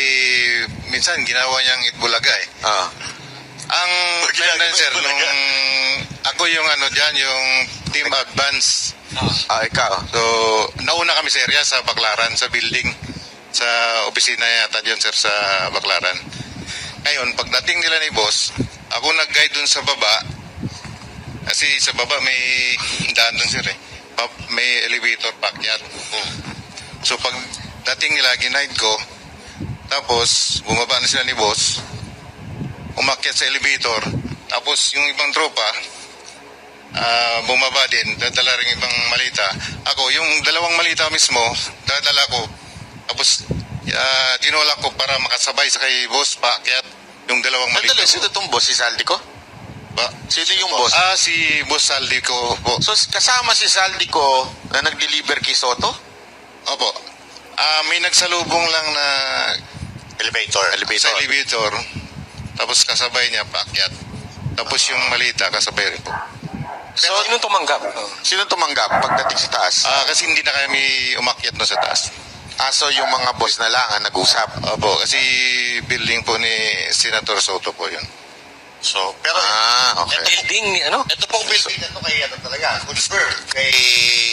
minsan ginawa niyang Itbulaga eh. Ang timeline sir, nung ako yung ano dyan, yung team advance. Ikaw. So, nauna kami sa area sa Baclaran, sa building, sa opisina yata dyan sir sa Baclaran. Ngayon, pagdating nila ni boss, ako nag-guide dun sa baba. Kasi sa baba may daan dun sir eh. May elevator packet. So pag dating nila, ginaid ko, tapos bumaba na sila ni boss, umakyat sa elevator, tapos yung ibang tropa, bumaba din, dadala rin ibang malita. Ako, yung dalawang malita mismo, dadala ko, tapos dinulak ko para makasabay sa kay boss, paakyat yung dalawang malita. Sino itong boss? Si Saldico? Sino yung boss? Si Boss Saldico po. So, kasama si Saldico na nag-deliver kay Soto? Opo. May nagsalubong lang na Elevator. sa elevator. Tapos kasabay niya paakyat. Tapos yung malita kasabay rin po. So, Sino tumanggap? sino tumanggap pagdating sa taas? Kasi hindi na kami umakyat na sa taas. So yung mga boss na lang ang nag-usap? Opo, kasi building po ni Senator Soto po yun. So, pero okay. Building ni ano? Ito pong building na ito kay ano talaga, confirm kay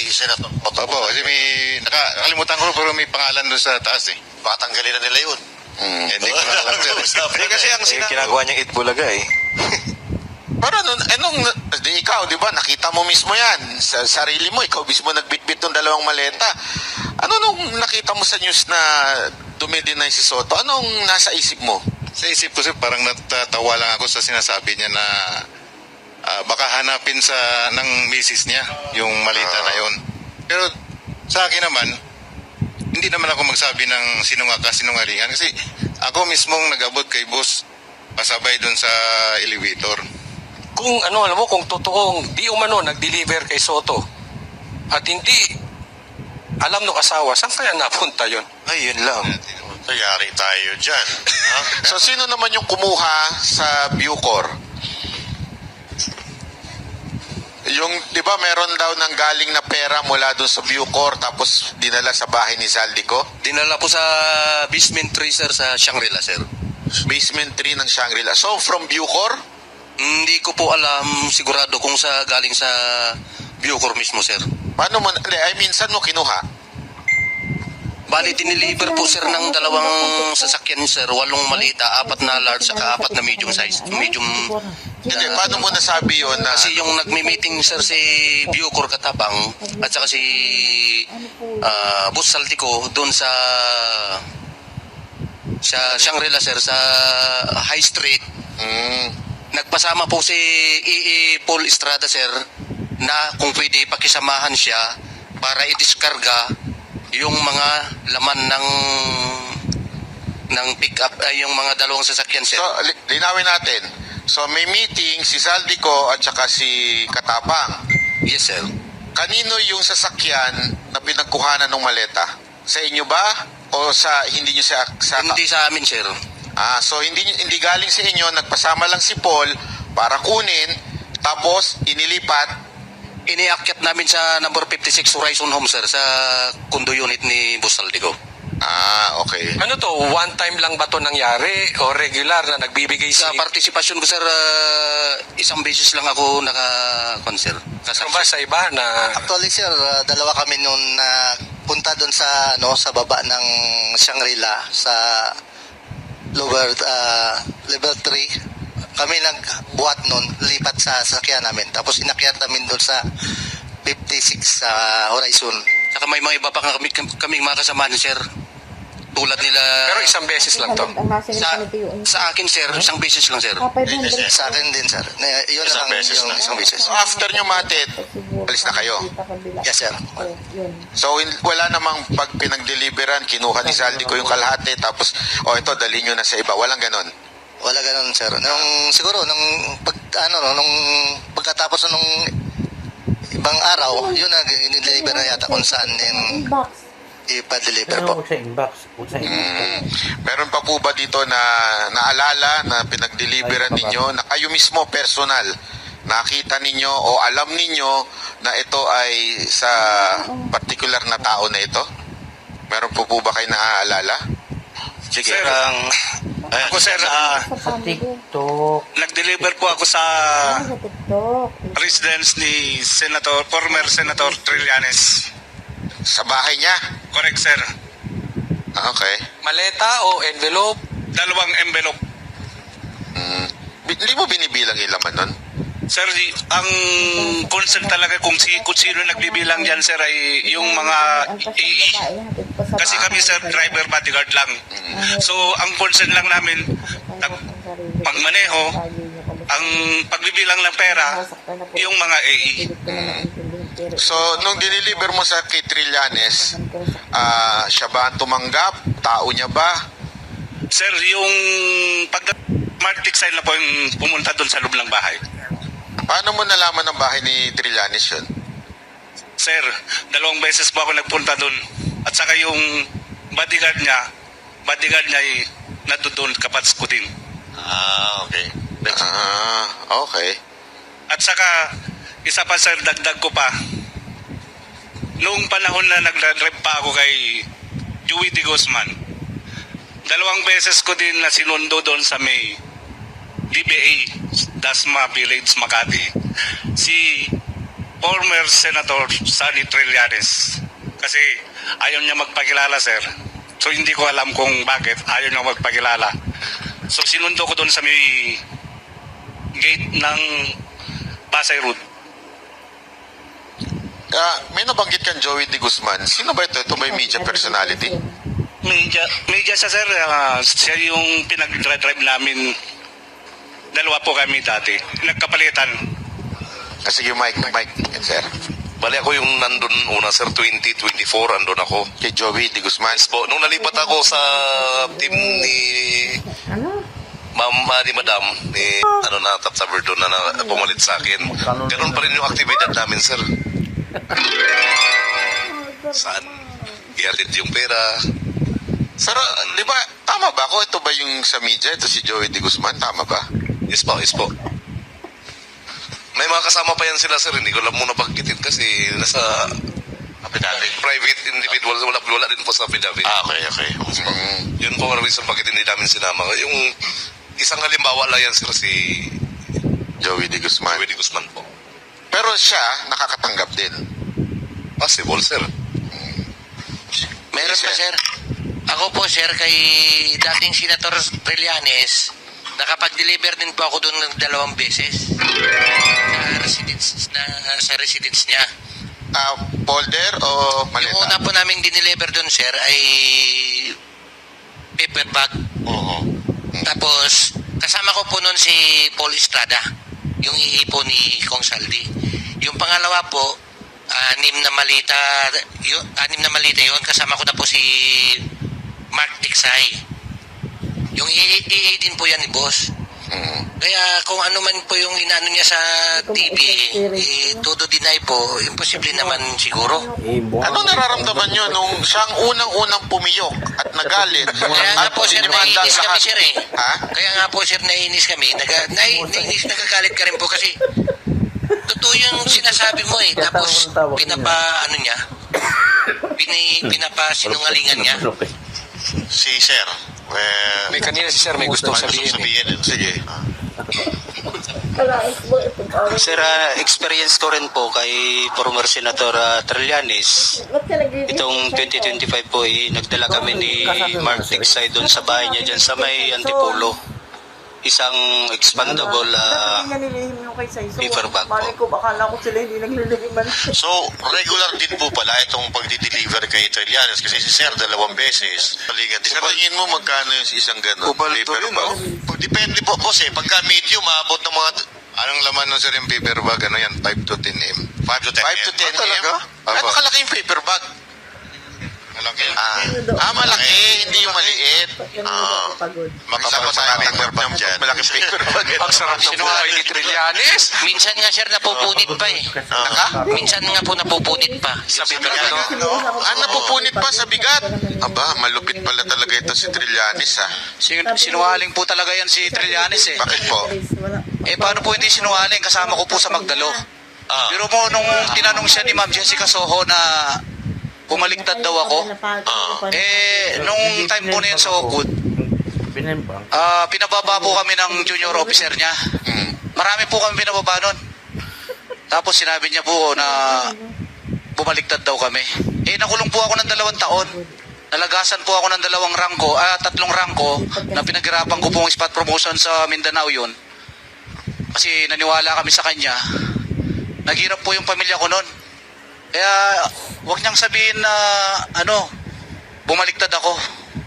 Senator Soto. Opo, kasi may nakalimutan ko pero may pangalan doon sa taas eh. Baka tanggalin na nila yun. Hindi ko na alam sir. Kasi ang ginagawa niyang Itbulaga eh. Pero ikaw, di ba, nakita mo mismo yan. Sa sarili mo, ikaw mismo nagbitbit ng dalawang maleta. Ano nung nakita mo sa news na dumidinay si Soto? Anong nasa isip mo? Sa isip ko sir, parang natatawa lang ako sa sinasabi niya na baka hanapin ng misis niya yung malita na yon. Pero sa akin naman, hindi naman ako magsabi ng sinungalingan kasi ako mismong nag-abot kay boss pasabay dun sa elevator. Kung alam mo, kung totoong di umano nag-deliver kay Soto at hindi alam ng asawa, saan kaya napunta yon? Ay, yun lang. Tayari tayo dyan. So, sino naman yung kumuha sa Bucor? Yung, di ba, meron daw nang galing na pera mula doon sa Bucor tapos dinala sa bahay ni Saldico? Dinala po sa basement 3, sir, sa Shangri-La, sir. Basement 3 ng Shangri-La. So, from Bucor? Hindi ko po alam sigurado kung galing sa Bucor mismo, sir. Paano mo, saan mo kinuha? Bali, diniliver po sir ng dalawang sasakyan sir, 8 malita, 4 na large, saka 4 na medium size. Hindi, paano mo nasabi yun na... Kasi yung nagmi-meeting sir si Bucor Katapang at saka si Boss Saltico doon sa Shangri-La sir, sa High Street. Nagpasama po si Paul Estrada sir na kung pwede pakisamahan siya para i-discarga yung mga laman ng pick-up, yung mga dalawang sasakyan, sir. So, linawin natin. So, may meeting si Saldico at saka si Katapang. Yes, sir. Kanino yung sasakyan na pinagkuhanan ng maleta? Sa inyo ba? O hindi nyo Hindi sa amin, sir. So hindi galing sa inyo, nagpasama lang si Paul para kunin, tapos inilipat. Iniakyat namin sa number 56 Horizon Home, sir, sa condo unit ni Boss Saldico. Okay. Ano to, one time lang ba to nangyari o regular na nagbibigay sa partisipasyon ko, sir, isang beses lang ako naka-concert. Ano ba sa iba na... Actually, sir, dalawa kami noon na punta doon sa sa baba ng Shangri-La sa lower level 3. Kami nagbuhat noon, lipat sa sasakyan namin. Tapos inakyat namin doon sa 56 sa Horizon. Saka may mga iba pa kaming mga kasamahan, sir. Tulad nila... Pero isang beses lang to? Sa akin, sir, isang beses lang, sir. Sa akin din, sir. Yun lang yung isang beses. So after nyo matid, alis na kayo? Yes, sir. So wala namang pag pinag-deliveran, kinuha ni Saldico yung kalahati, tapos, ito, dali nyo na sa iba. Walang ganon? Wala ganon, sir. Siguro, nung pagkatapos nung ibang araw, yun na, in-deliver na yata kung saan yung ipa-deliver po. Meron pa po ba dito na naalala na pinag-deliveran ninyo na kayo mismo personal nakita ninyo o alam ninyo na ito ay sa particular na tao na ito? Meron po ba kayo naaalala? Sige. Sir, ako sir, nag-deliver po ako sa residence ni former Senator Trillanes. Sa bahay niya? Correct, sir. Okay. Maleta o envelope? Dalawang envelope. Hindi mo binibilang yung laman nun? Sir, ang concern talaga kung sino nagbibilang yan, sir, ay yung mga EE. Kasi kami, sir, driver bodyguard lang. So, ang concern lang namin, pagmaneho, ang pagbibilang ng pera, yung mga EE. So, nung diniliver mo sa kay Trillanes, siya ba ang tumanggap? Tao niya ba? Sir, yung Martic sign na po yung pumunta doon sa loob ng bahay. Paano mo nalaman ang bahay ni Trillanes yun? Sir, 2 beses po ako nagpunta doon. At saka yung bodyguard niya ay natudoon kapats ko din. Okay. Okay. At saka, isa pa sir, dagdag ko pa. Noong panahon na nag-drive pa ako kay Joey De Guzman, 2 beses ko din na sinundo doon sa may DBA, Dasma Village, Makati, si former Senator Sonny Trillanes. Kasi ayaw niya magpakilala, sir. So hindi ko alam kung bakit ayaw niya magpakilala. So sinundo ko doon sa may gate ng Pasay Road. May nabanggit kang Joey De Guzman. Sino ba ito? Ito ba yung media personality? Media siya, sir. Siya yung pinag-drive namin. 2 po kami dati. Nagkapalitan. Sige, Mike, sir. Bali ako yung nandun una, sir, 2024, andun ako. Kay Joey De Guzman? Yes po. Nung nalipat ako sa team ni ni Madam, ni Tap sa Verdun na pumalit sa akin. Ganun pa rin yung aktibidad namin, sir. Saan? Ihatid yung pera. Sir, di ba, tama ba ako? Ito ba yung sa media? Ito si Joey De Guzman? Tama ba? Yes po. May mga kasama pa yan sila, sir. Hindi ko lang muna banggitin kasi nasa affidavit. Private individual. Wala din po sa affidavit. Okay. Yun po ang reason bakit hindi namin sinama. Yung isang halimbawa lang yan, sir, si Joey De Guzman. Joey De Guzman po. Pero siya, nakakatanggap din. Possible, sir. Meron pa, sir. Ako po, sir, kay dating Senator Trillanes, nakapag-deliver din po ako doon ng 2 beses sa residence niya. Folder o maleta? Yung una po namin dineliver doon, sir, ay paper bag. Tapos, kasama ko po noon si Paul Estrada, yung iipo ni Kong Saldi. Yung pangalawa po, 6 na malita yun. Kasama ko na po si Mark Tiksay. Yung EA din po yan ni boss. Kaya kung ano man po yung inano niya sa TV, todo deny po, imposible naman siguro. Ano nararamdaman nyo nung siyang unang-unang pumiyok at nagalit? Kaya nga po sir, naiinis kami sir eh. Ha? Kaya nga po sir, naiinis kami. Nagagalit ka rin po kasi totoo yung sinasabi mo eh. Tapos pinapasinungalingan niya. Si Sir. May kanina si Sir, may gustong sabihin. Sige. Sir, experience ko rin po kay former Senator Trillanes. Itong 2025 po, nagdala kami ni Mark Tiksay doon sa bahay niya dyan sa may Antipolo. Isang expandable paper bag po. So, regular din po pala itong pagdi-deliver kay Trillanes kasi si Sir 2 beses. Sa tingin mo magkano yung isang gano'n? Paper bag? Depende po boss eh. Pagka medium, maabot ng mga... Anong laman nun, sir, yung paper bag? Ano yan? 5 to 10 m. 5 to 10 5 to 10 m? Talaga? Ano kalaki yung paper bag? Malaki. Malaki, hindi yung maliit. Makasama tayo tanggap dyan. Malaking picture. Ang sarap ng buhay ni Trillanes. Minsan nga sir, napupunit pa eh. Minsan nga po napupunit pa. Sa bigat, no? Napupunit pa sa bigat. Aba, malupit pala talaga ito si Trillanes, ha? Sinungaling po talaga yan si Trillanes eh. Bakit po? Eh paano po hindi sinungaling? Kasama ko po sa Magdalo. Pero mo nung tinanong siya ni Ma'am Jessica Soho na bumaliktad daw ako, nung time po na yun sa Oakwood, pinababa po kami ng junior officer niya. Marami po kami pinababa nun. Tapos sinabi niya po na bumaliktad daw kami. Nakulong po ako ng 2 taon. Nalagasan po ako ng 3 rangko na pinaghirapan ko pong spot promotion sa Mindanao yun. Kasi naniwala kami sa kanya. Naghirap po yung pamilya ko nun. Kaya huwag niyang sabihin na bumaliktad ako.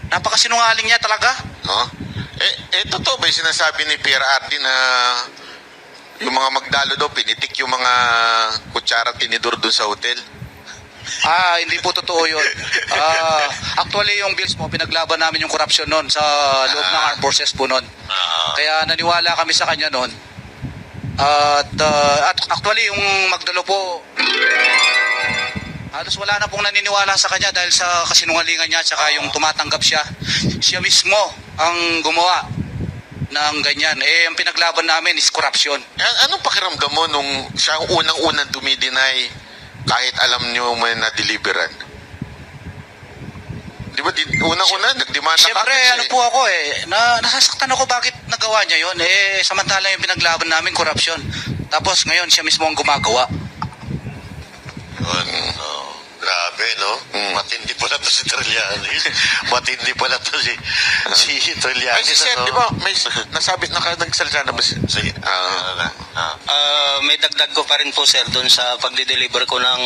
Napakasinungaling niya talaga. No? Totoo ba yung sinasabi ni Pierre Ardi na yung mga Magdalo daw, pinitik yung mga kutsara tinidor doon sa hotel? Hindi po totoo yun. Actually, yung bills mo, pinaglaban namin yung corruption nun sa loob ng armed forces po nun. Kaya naniwala kami sa kanya nun. At actually, yung Magdalo po, halos wala na pong naniniwala sa kanya dahil sa kasinungalingan niya at yung tumatanggap siya. Siya mismo ang gumawa ng ganyan. Ang pinaglaban namin is corruption. Anong pakiramdam mo nung siya ang unang-unang dumideny kahit alam niyo may na-deliveran? Di ba, unang-una, nagdemanda ka? Siyempre, po ako nasasaktan ako bakit nagawa niya yun. Samantala yung pinaglaban namin, corruption. Tapos ngayon, siya mismo ang gumagawa. Grabe, no? Matindi pala to si Trillanes. Matindi pala to si Trillanes. Ay, si Sir, di ba? May nasabi, nagsalita na ba si... Sige. May dagdag ko pa rin po sir doon sa pagde-deliver ko ng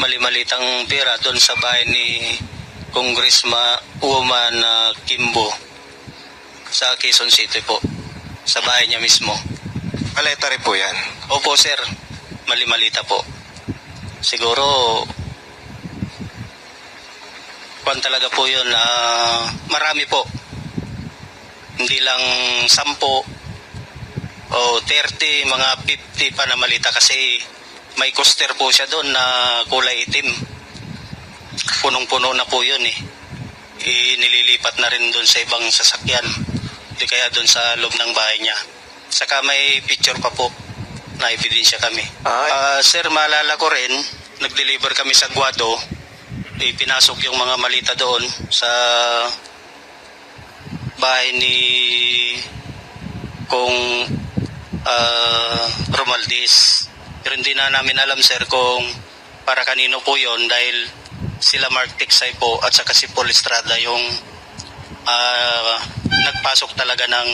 mali-malitang pera doon sa bahay ni Congresswoman Kimbo sa Quezon City po. Sa bahay niya mismo. Maleta rin po yan. Opo sir, mali-malita po. Siguro talaga po yun, marami po, hindi lang 10 o 30, mga 50 pa na malita kasi may coaster po siya doon na kulay itim, punong-puno na po yun nililipat na rin doon sa ibang sasakyan, di kaya doon sa loob ng bahay niya. Saka may picture pa po na ebidensya kami. Sir, maalala ko rin, nag-deliver kami sa Guado, pinasok yung mga malita doon sa bahay ni Romualdez. Pero hindi na namin alam sir kung para kanino po yon dahil sila Mark Tiksay po at saka si Paul Estrada yung nagpasok talaga ng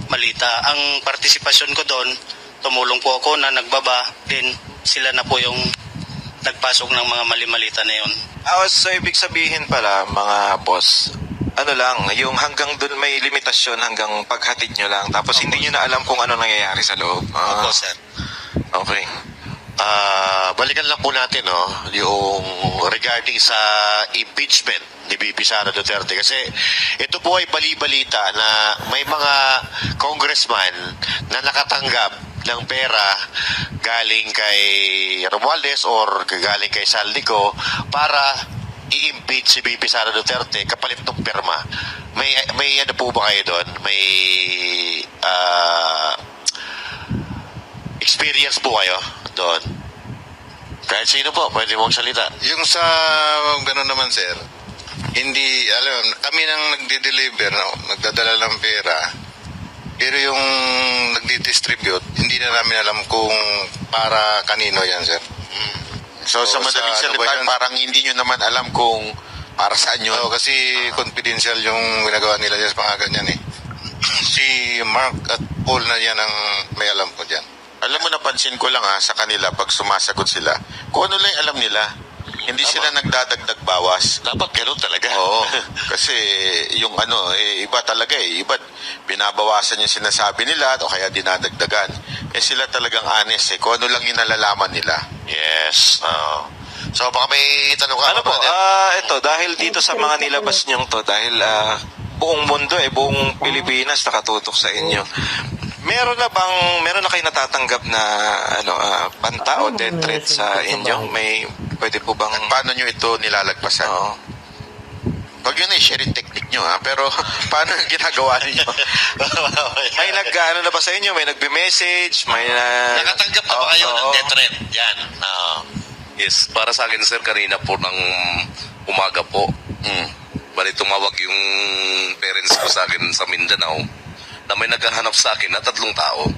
malita. Ang partisipasyon ko doon, tumulong po ako na nagbaba, din sila na po yung nagpasok ng mga mali-malita na yun. So ibig sabihin pala mga boss, yung hanggang dun may limitasyon hanggang paghatid nyo lang, tapos hindi nyo na alam kung ano nangyayari sa loob. Opo sir. Okay. Balikan lang po natin yung regarding sa impeachment ni VP Sara Duterte, kasi ito po ay bali-balita na may mga congressman na nakatanggap ng pera galing kay Romualdez or galing kay Saldico para i-impeach si VP Sara Duterte kapalit ng perma. May ano po ba kayo doon? May experience po kayo doon? Kahit sino po, pwede mong salita. Yung sa gano'n naman sir, hindi, kami nang nagde-deliver, nagdadala ng pera, pero yung nagdi-distribute, hindi na namin alam kung para kanino yan sir. So sa madaling salita, parang hindi nyo naman alam kung para saan yun. Kasi confidential yung ginagawa nila dyan sa mga ganyan Si Mark at Paul na yan ang may alam ko dyan. Alam mo, napansin ko lang sa kanila pag sumasagot sila, kung ano lang alam nila, hindi sila nagdadagdag bawas. Dapat gano'n talaga. Oo, kasi yung iba talaga iba binabawasan yung sinasabi nila o kaya dinadagdagan. Sila talagang honest kung ano lang yung nalalaman nila. Yes. So baka may tanong ka. Ito, dahil dito sa mga nilabas niyong to, dahil buong mundo buong Pilipinas nakatutok sa inyo. Meron na kayo natatanggap na banta o death threat sa inyo? May pwede po bang Paano nyo ito nilalagpasan? Oo. Huwag yun sharing technique nyo, ha? Pero paano yung ginagawa ninyo? May nag-ano na ba sa inyo? May nagbe-message? May Nakatanggap na ba kayo ng death threat? Yan. Yes, para sa akin sir, kanina po ng umaga po. Bali tumawag yung parents ko sa akin sa Mindanao na may naghahanap sa akin na 3 tao.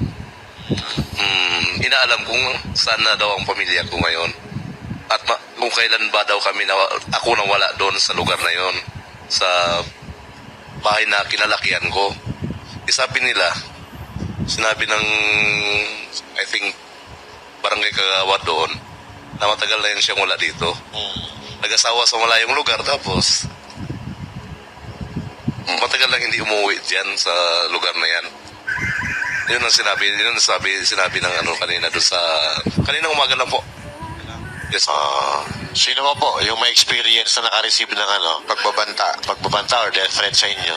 Inaalam kung saan na daw ang pamilya ko ngayon. At kung kailan ba daw kami ako nawala doon sa lugar na yon, sa bahay na kinalakihan ko. Sinabi ng I think barangay Kagawad doon na matagal na yun siyang wala dito. Nag-asawa sa malayong lugar tapos matagal lang hindi umuwi dyan sa lugar na yan. Yun ang sinabi ng kanina doon sa kaninang umaga lang po. Yes. Sino ba po yung may experience na naka-receive ng pagbabanta or death threat sa inyo?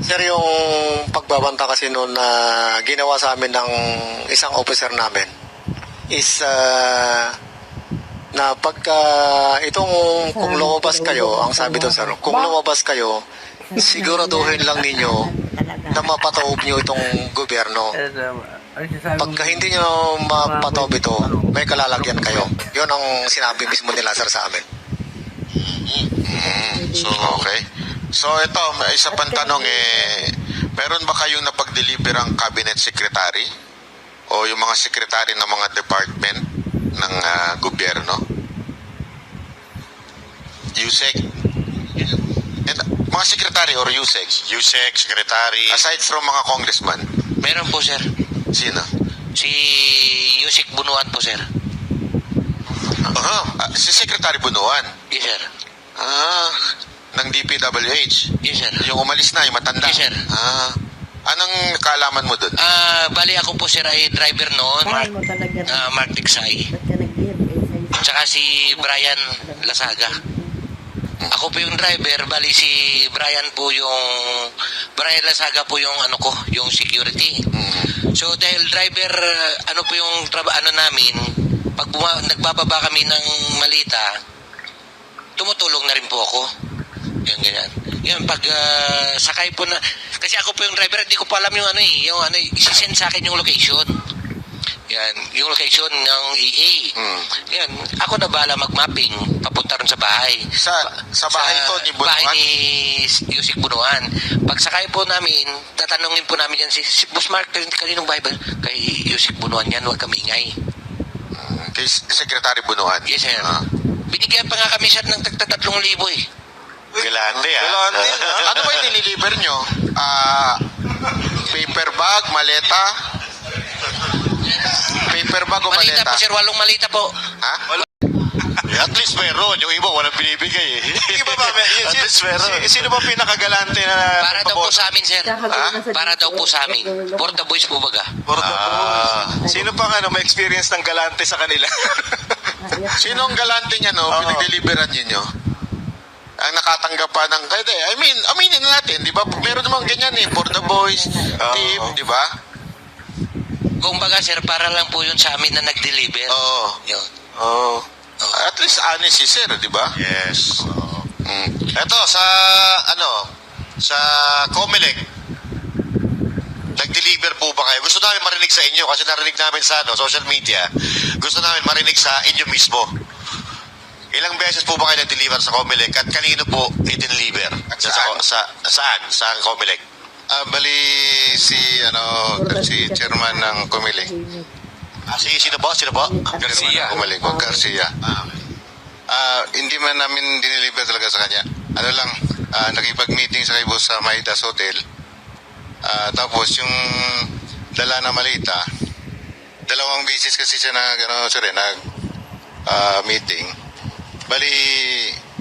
Sir, yung pagbabanta kasi noon na ginawa sa amin ng isang officer namin is na pagka kung lumabas kayo, ang sabi doon sir, kung lumabas kayo, siguraduhin lang ninyo na mapataob nyo itong gobyerno. Pagka hindi nyo mapataob ito, may kalalagyan kayo. Yun ang sinabi mismo nila sir sa amin. So, okay. So, ito, may isa pang tanong meron ba kayong napag-deliver ang cabinet secretary o yung mga secretary ng mga department ng gobyerno? USEC? Mga secretary or USEC? USEC, secretary. Aside from mga congressman? Meron po, sir. Sino? Si Yusik Bunuan po, sir. Si Secretary Bunuan? Yes, sir. Ng DPWH? Yes, sir. Yung umalis na, yung matanda? Yes, sir. Anong kaalaman mo dun? Bali ako po, sir, ay driver noon. Mark Tiksay. Tsaka si Brian Lasaga. Ako po yung driver, bali si Brian Lasaga po yung yung security. So dahil driver, po yung namin, pag nagbababa kami ng Malita, tumutulong na rin po ako. Yung ganyan. Yun, pag sakay po na, kasi ako po yung driver, hindi ko pa alam yung isisend sa akin yung location. Yan, yung location ng EA. Yan, ako na bahala mag-mapping papunta rin sa bahay. Sa bahay to ni Bunuan? Bahay ni Yusik Bunuan. Pag sakay po namin, tatanungin po namin yan si Boss Mark, kaninong bahay ba? Kay Yusik Bunuan yan, huwag kami ingay. Kay Secretary Bunuan? Yes, sir. Binigyan pa nga kami siya ng 3,000 eh. Galante, Ano ba yung diniliver nyo? Paper bag, maleta? Paper bag o maleta? Malita po, sir. 8 malita po. Ha? At least meron. Yung iba, walang binibigay Iba ba? At least meron. Sino ba pinakagalante na Para daw po sa amin, sir. Para daw po sa amin. For the boys po baga. Sino pang may experience ng galante sa kanila? Sino ang galante niya, pinag-deliveran niyo? Ang nakatanggap pa ng, aminin na natin, di ba? Meron namang ganyan for the boys, team, di ba? Kung baga, sir, para lang po yun sa amin na nag-deliver. Oo. Yun. At least honest si sir, di ba? Yes. Ito, sa COMELEC, nag-deliver po ba kayo? Gusto namin marinig sa inyo kasi narinig namin sa social media. Gusto namin marinig sa inyo mismo. Ilang beses po ba kayo nag-deliver sa COMELEC at kanino po i-deliver? Saan? Sa COMELEC? Bali si chairman ng COMELEC. Sino po? Garcia. COMELEC, Garcia. Hindi man namin dineliver talaga sa kanya. Nakipag-meeting sa kay boss sa Maidas Hotel. Tapos yung dala na malita, 2 beses kasi siya meeting. Bali,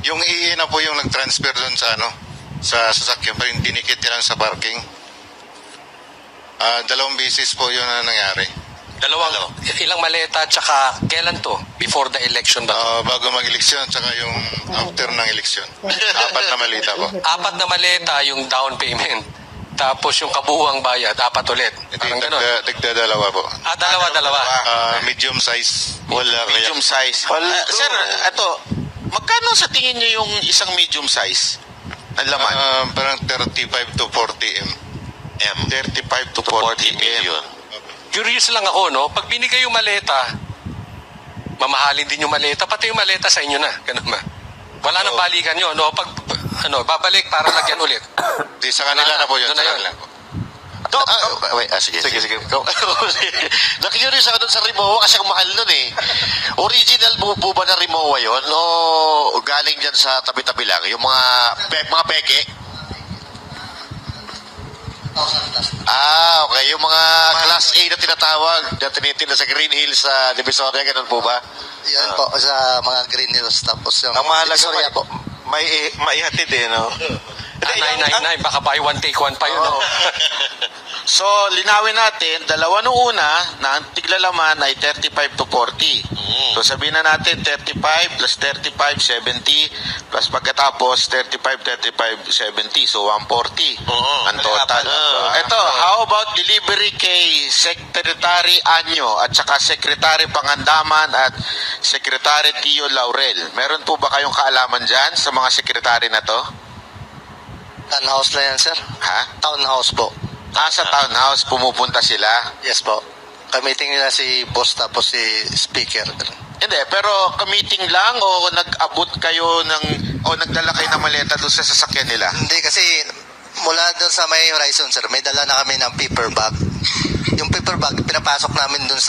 yung EA na po yung nag-transfer doon sa sasakyan, pa rin dinikit nilang sa parking. 2 beses po yun na nangyari. Ilang maleta, tsaka kailan to? Before the election ba to? Bago mag-eleksyon, tsaka yung after ng eleksyon. 4 na malita po. 4 na maleta yung down payment. Tapos yung kabuuang bayad, 4 ulit. Parang ganun. Dalawa po. Dalawa. Medium size. Medium size. Sir, ito, magkano sa tingin niyo yung isang medium size? Ang laman? Parang 35 to 40 m. 35 to 40 million. Curious lang ako, no? Pag binigay yung maleta, mamahalin din yung maleta, pati yung maleta sa inyo na. Ganun ba? Wala nang balikan yun, no? Pag, babalik para lagyan ulit. Di sa kanila na po yun. Doon na yun. Sige. Nakikurious ako dun sa Rimowa kasi ang mahal nun eh. Original po ba na Rimowa yun? O galing dyan sa tabi-tabi lang? Yung mga peke? Okay. Yung mga Class A na tinatawag na tinitinda sa Green Hills sa Divisoria, ganun po ba? Yan po, sa mga Green Hills. Tapos yung Ang mahalaga Divisoria po. maihatid no? 999, baka buy one take one pa yun, no? So, linawin natin, dalawa nung una na ang tiglalaman ay 35 to 40. So, sabihin na natin 35 plus 35, 70 plus pagkatapos 35, 70. So, 140 ang total. Ito, how about delivery kay Secretary Anyo at saka Secretary Pangandaman at Secretary Tio Laurel? Meron po ba kayong kaalaman dyan sa mga sekretary na to? Townhouse lang yan, sir. Ha? Townhouse po. Sa townhouse, pumupunta sila? Yes po. Kamiting nila si boss tapos si speaker. Hindi, pero ka-meeting lang o nag-abot kayo o nagdala kayo ng maleta doon sa sasakyan nila? Hindi kasi mula doon sa may Horizon, sir, may dala na kami ng paper bag. Yung paper bag, pinapasok namin doon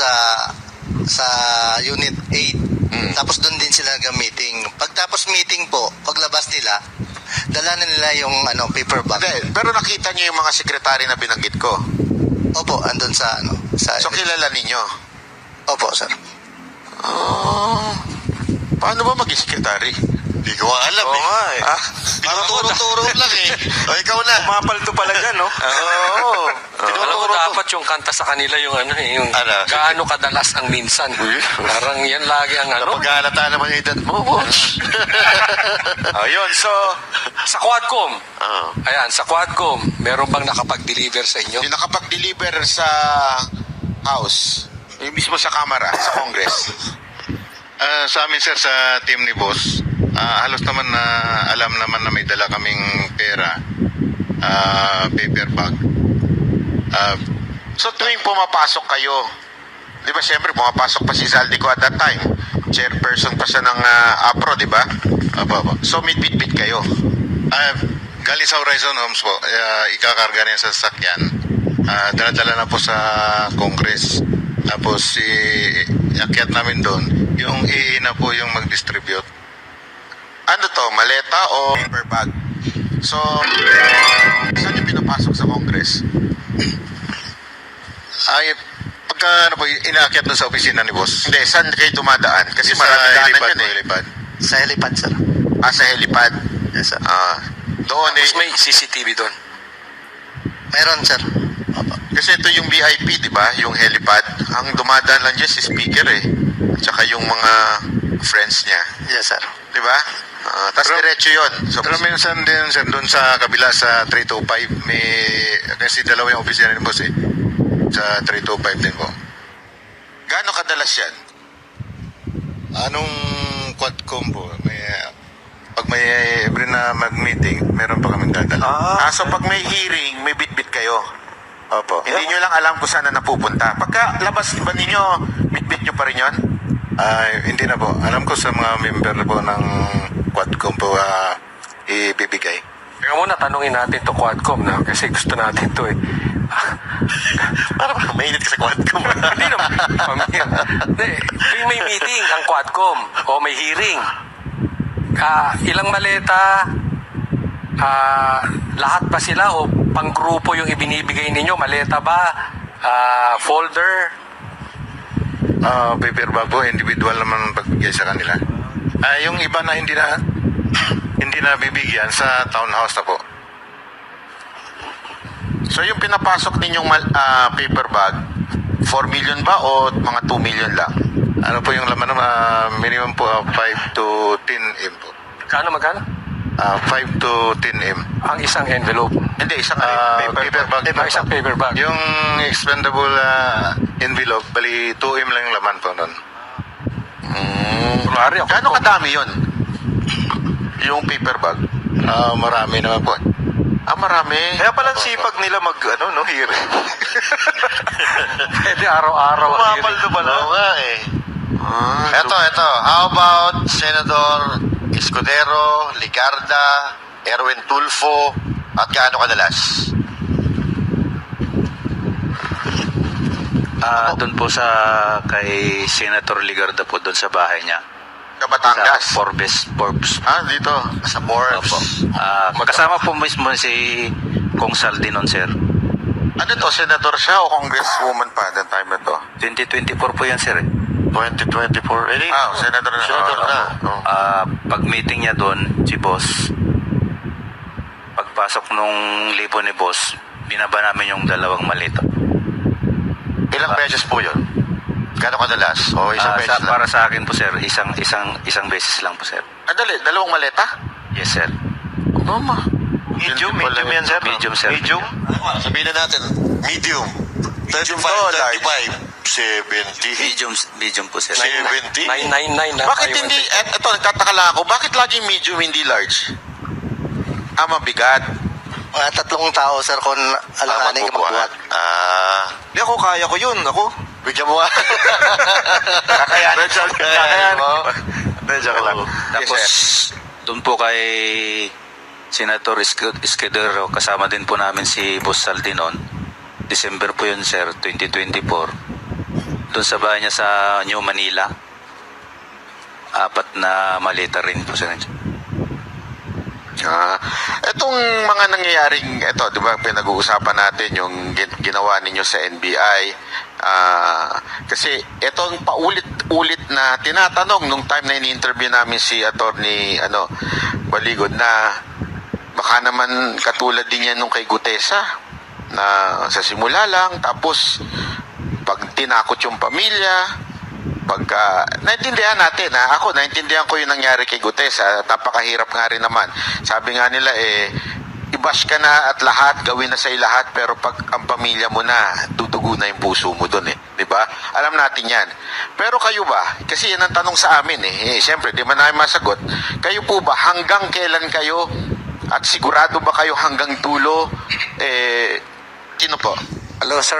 sa Unit 8. Tapos doon din sila nag-meeting. Pagtapos meeting po, paglabas nila, dala na nila yung paper bag. Hindi, pero nakita niyo yung mga sekretary na binanggit ko? Opo, andun sa So kilala ninyo? Opo, sir. Paano ba maging sekretary? Hindi ko alam eh. Tinuturo-turo lang eh. O ikaw na. Mapalto pala dyan, no? Oo. Alam mo, dapat yung kanta sa kanila yung yung gaano kadalas ang minsan. Parang yan lagi ang Napaghalata naman yung edad mo, boss. Ayun, so, sa Quadcom, sa Quadcom, meron bang nakapag-deliver sa inyo? Yung nakapag-deliver sa House, yung mismo sa Kamara, sa Congress. Sa amin, sir, sa team ni boss, halos naman na alam naman na may dala kaming pera, paper bag. So tuwing pumapasok kayo, di ba siyempre pumapasok pa si Zaldico at that time, chairperson pa siya ng APRO, di ba? So bit kayo. Galing sa Horizon Homes po, ikakarga niya sa sasakyan. Dala-dala na po sa Congress. Tapos iakyat namin doon, yung na po yung mag-distribute. Ano to, maleta o paper bag? So, saan yung pinapasok sa Congress? Pagka inaakyat doon sa opisina ni boss. Hindi, saan kayo dumadaan? Kasi marami daanan yun eh. Helipad. Sa helipad, sir. Sa helipad? Yes, sir. Doon eh. May CCTV doon. Meron, sir. Kasi ito yung VIP, di ba? Yung helipad. Ang dumadaan lang dyan si speaker eh. At saka yung mga friends niya. Yes, sir. Di ba? Tapos diretso yun. So, pero minsan din, sir, doon sa kabila sa 325, kasi dalawa yung opisina ni boss eh. Sa 325 din po. Gaano kadalas yan? Anong Quadcom po? Pag may every na mag-meeting, meron pa kaming dadala. So pag may hearing, may bit-bit kayo? Opo. Hindi nyo lang alam kung saan na napupunta. Pagka labas ba ninyo, bit-bit nyo pa rin yun? Hindi na po. Alam ko sa mga member po ng Quadcom po ibibigay. Teka muna, tanungin natin to Quadcom na kasi gusto natin to eh. Parang mainit ka sa Quadcom. Hindi naman. May meeting ang Quadcom o may hearing. Ilang maleta, lahat ba sila o pang-grupo yung ibinibigay ninyo? Maleta ba? Folder? Paper bag po, individual naman pagbigay sa kanila. Yung iba na hindi na bibigyan sa townhouse na po. So yung pinapasok ninyong paper bag, 4 million ba o mga 2 million lang? Ano po yung laman ng minimum po 5 to 10 M po. Magkano? 5 to 10 M. Ang isang envelope. Hindi, isang Paper bag. Isang paper bag. Yung expendable envelope, bali 2 M lang yung laman po nun. Gano'ng kadami yun? Yung paper bag? Marami naman po. Marami. Kaya palang sipag nila hearing. Pwede araw-araw. Umapaldo pala. Oo nga eh. Ito. How about Senador Escudero, Ligarda, Erwin Tulfo, at gaano kadalas? Doon po sa kay Senator Ligarda po doon sa bahay niya. Batangas? Sa Forbes. Dito. Sa Forbes. Opo. Kasama po mismo si Kong Saldi noon, sir. Ano to? Senador siya o congresswoman pa that time na to? 2024 po yan, sir. 2024. Senador na. Senador na. Pag meeting niya doon, si boss, pagpasok nung libo ni boss, binaba namin yung 2 malito. Ilang beses po yun? Gano'ng kadalas? O isang beses lang? Para sa akin po, sir, isang beses lang po, sir. Dali. 2 maleta? Yes, sir. Medium yan, sir. Medium, sir. Medium? Sabihin na natin, medium. 35, 35, 70. Medium po, sir. 70? 999 na. Bakit hindi, ito, nagtataka lang ako, bakit laging medium, hindi large? Mabigat. Mga 3 tao, sir, kung alanganin ka magbuhat. Hindi ako, kaya ko yun. Ako. Bigyan mo nga. Kakayanin. Kakayanin. Joke lang. Tapos, doon po kay Senator Escudero, kasama din po namin si Boss Saldi noon. December po yun, sir, 2024. Doon sa bahay niya sa New Manila. 4 na malita rin po, sir. Itong mga nangyayaring, di ba, pinag-uusapan natin yung ginawa ninyo sa NBI. Kasi itong paulit-ulit na tinatanong nung time na ini-interview namin si Attorney Baligod na baka naman katulad din yan nung kay Gutesa na sa simula lang, tapos pag tinakot yung pamilya, pagka naintindihan natin, ako naintindihan ko yung nangyari kay Gutesa, napakahirap nga rin naman. Sabi nga nila i-bash ka na at lahat, gawin na sa'yo lahat, pero pag ang pamilya mo na, dudugo na yung puso mo doon di ba? Alam natin yan. Pero kayo ba, kasi yan ang tanong sa amin siyempre, di man namin masagot, kayo po ba, hanggang kailan kayo, at sigurado ba kayo hanggang dulo, sino po? Hello sir,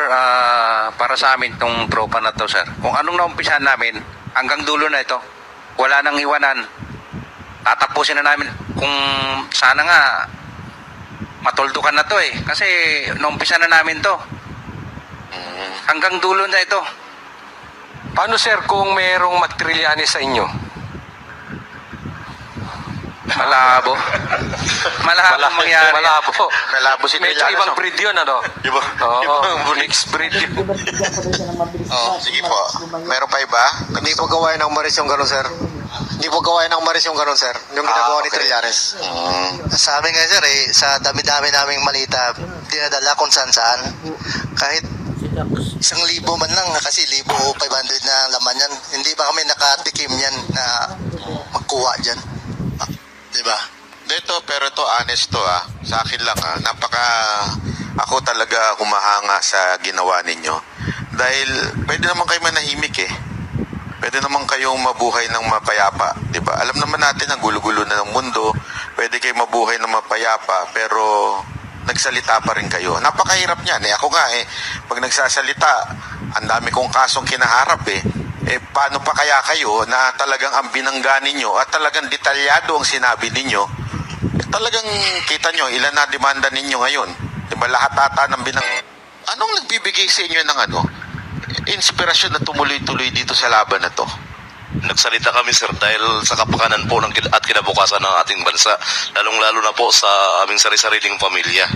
para sa amin itong tropa na to sir, kung anong naumpisahan namin hanggang dulo na ito, wala nang iwanan, tatapusin na namin. Kung sana nga matuldukan na to kasi naumpisa na namin to hanggang dulo na ito. Paano, sir, kung mayroong mag-Trillanes sa inyo? Malabo mangyari. Malabo si Medyo Trillanes, ibang breed yun, Iba. Mixed breed yun. Sige po. Meron pa iba? Hindi po gawain ng Maris yung gano'n, sir. Hindi po gawain ng Maris yung gano'n, sir. Yung ginagawa ni Trillanes. Sa amin nga, sir, sa dami-dami naming malita, dinadala kung saan-saan. Kahit 1,000 man lang, kasi 1,500 na laman yan. Hindi ba kami nakatikim yan na magkuha dyan? Diba? Pero ito honest to sa akin lang ako talaga humahanga sa ginawa ninyo dahil pwede naman kayo manahimik pwede naman kayong mabuhay ng mapayapa, di ba? Alam naman natin ang gulo-gulo na ng mundo, pwede kayo mabuhay ng mapayapa pero nagsalita pa rin kayo. Napakahirap niyan ako nga pag nagsasalita ang dami kong kasong kinaharap paano pa kaya kayo na talagang ang binangga ninyo at talagang detalyado ang sinabi ninyo, talagang kita nyo, ilan na demanda ninyo ngayon. Diba lahat ata ng Anong nagbibigay sa inyo ng inspirasyon na tumuloy-tuloy dito sa laban na to? Nagsalita kami, sir, dahil sa kapakanan po at kinabukasan ng ating bansa, lalong-lalo na po sa aming sari-sariling pamilya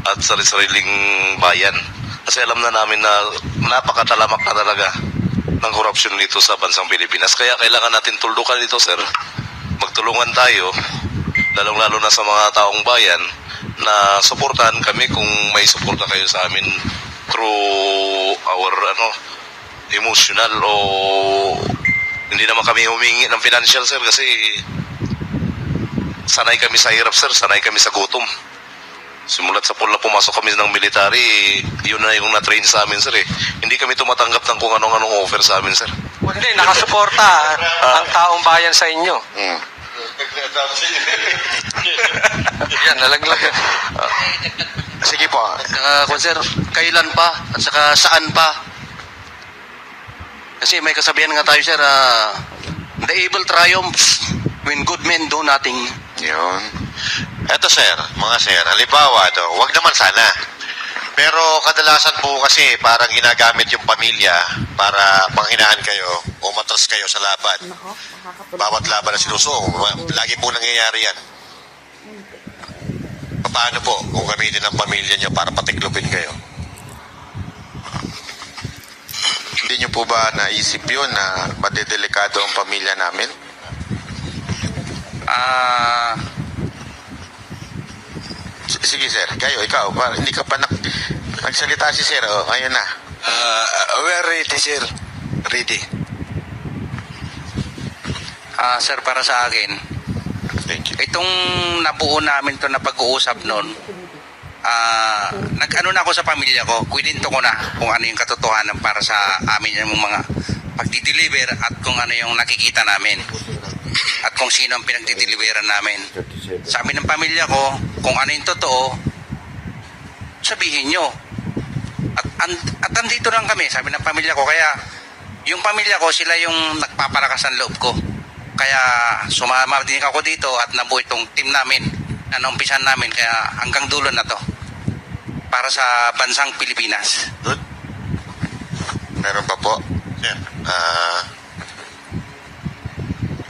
at sari-sariling bayan. Kasi alam na namin na napakatalamak na talaga ng korupsyon dito sa bansang Pilipinas. Kaya kailangan natin tuldukan dito, sir. Magtulungan tayo, lalong-lalo na sa mga taong bayan, na suportahan kami kung may suporta kayo sa amin through our emotional o hindi naman kami humingi ng financial, sir, kasi sanay kami sa hirap, sir, sanay kami sa gutom. Simulat sa pula pumasok kami ng military, yun na yung na-train sa amin, sir, eh. Hindi kami tumatanggap ng kung anong offer sa amin, sir. Hindi, nakasuporta ang taong bayan sa inyo. Yan, nalaglag. Sige po. Sir, kailan pa at saka saan pa? Kasi may kasabihan nga tayo, sir, the evil triumphs when good men do nothing. Yun. Eto sir, mga sir, halimbawa, wag naman sana. Pero kadalasan po kasi parang ginagamit yung pamilya para panghinaan kayo o matras kayo sa laban. Bawat laban na sinusuong, lagi po nangyayari yan. Paano po kung gamitin ng pamilya niyo para patiklopin kayo? Hindi nyo po ba naisip yun na madedelikado ang pamilya namin? Sige sir, ikaw, hindi ka pa nagsalita si sir, ayun na. We're ready sir, ready. Sir, para sa akin, itong nabuo namin to na pag-uusap noon, nag-ano na ako sa pamilya ko, kwento ko na kung ano yung katotohanan para sa amin yung mga pagdi-deliver at kung ano yung nakikita namin at kung sino ang pinagdi-deliveran namin. Sa amin ng pamilya ko, kung ano yung totoo, sabihin nyo. At andito lang kami, sabi ng pamilya ko, kaya yung pamilya ko, sila yung nagpapalakas ng loob ko. Kaya sumama din ako dito at nabuo itong team namin na naumpisan namin, kaya hanggang dulo na to para sa bansang Pilipinas. Good. Meron pa po? Sir.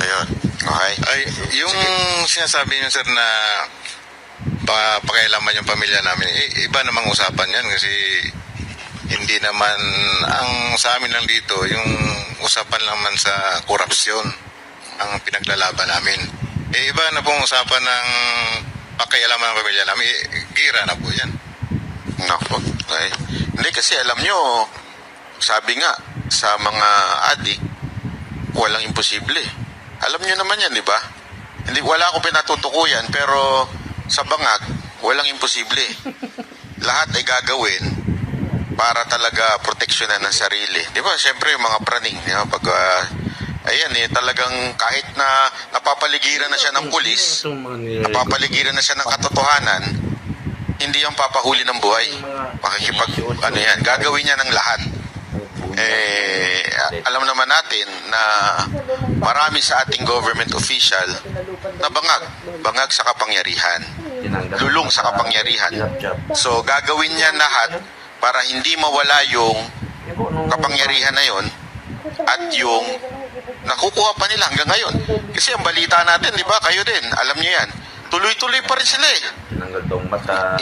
Ayun. Okay. Ay, yung sinasabi niyo sir na pakialaman yung pamilya namin, iba namang usapan yan kasi hindi naman ang sa amin lang dito, yung usapan naman sa korupsyon ang pinaglalaban namin. Iba na pong usapan ng pakialaman ng pamilya namin, gira na po yan. Nako, okay. Hindi kasi alam nyo, sabi nga sa mga adik, walang imposible. Alam nyo naman yan, di ba? Hindi, wala akong pinatutukuyan, pero sa bangag, walang imposible. Lahat ay gagawin para talaga proteksyonan ng sarili. Di ba? Siyempre, yung mga praning, di ba? Pag, ayan talagang kahit na napapaligiran na siya ng pulis, napapaligiran na siya ng katotohanan, hindi yung papahuli ng buhay. Gagawin niya ng lahat. Alam naman natin na marami sa ating government official na bangag sa kapangyarihan, lulong sa kapangyarihan. So gagawin niya lahat para hindi mawala yung kapangyarihan na yon at yung nakukuha pa nila hanggang ngayon. Kasi ang balita natin, di ba, kayo din, alam niyo yan, tuloy-tuloy pa rin sila eh.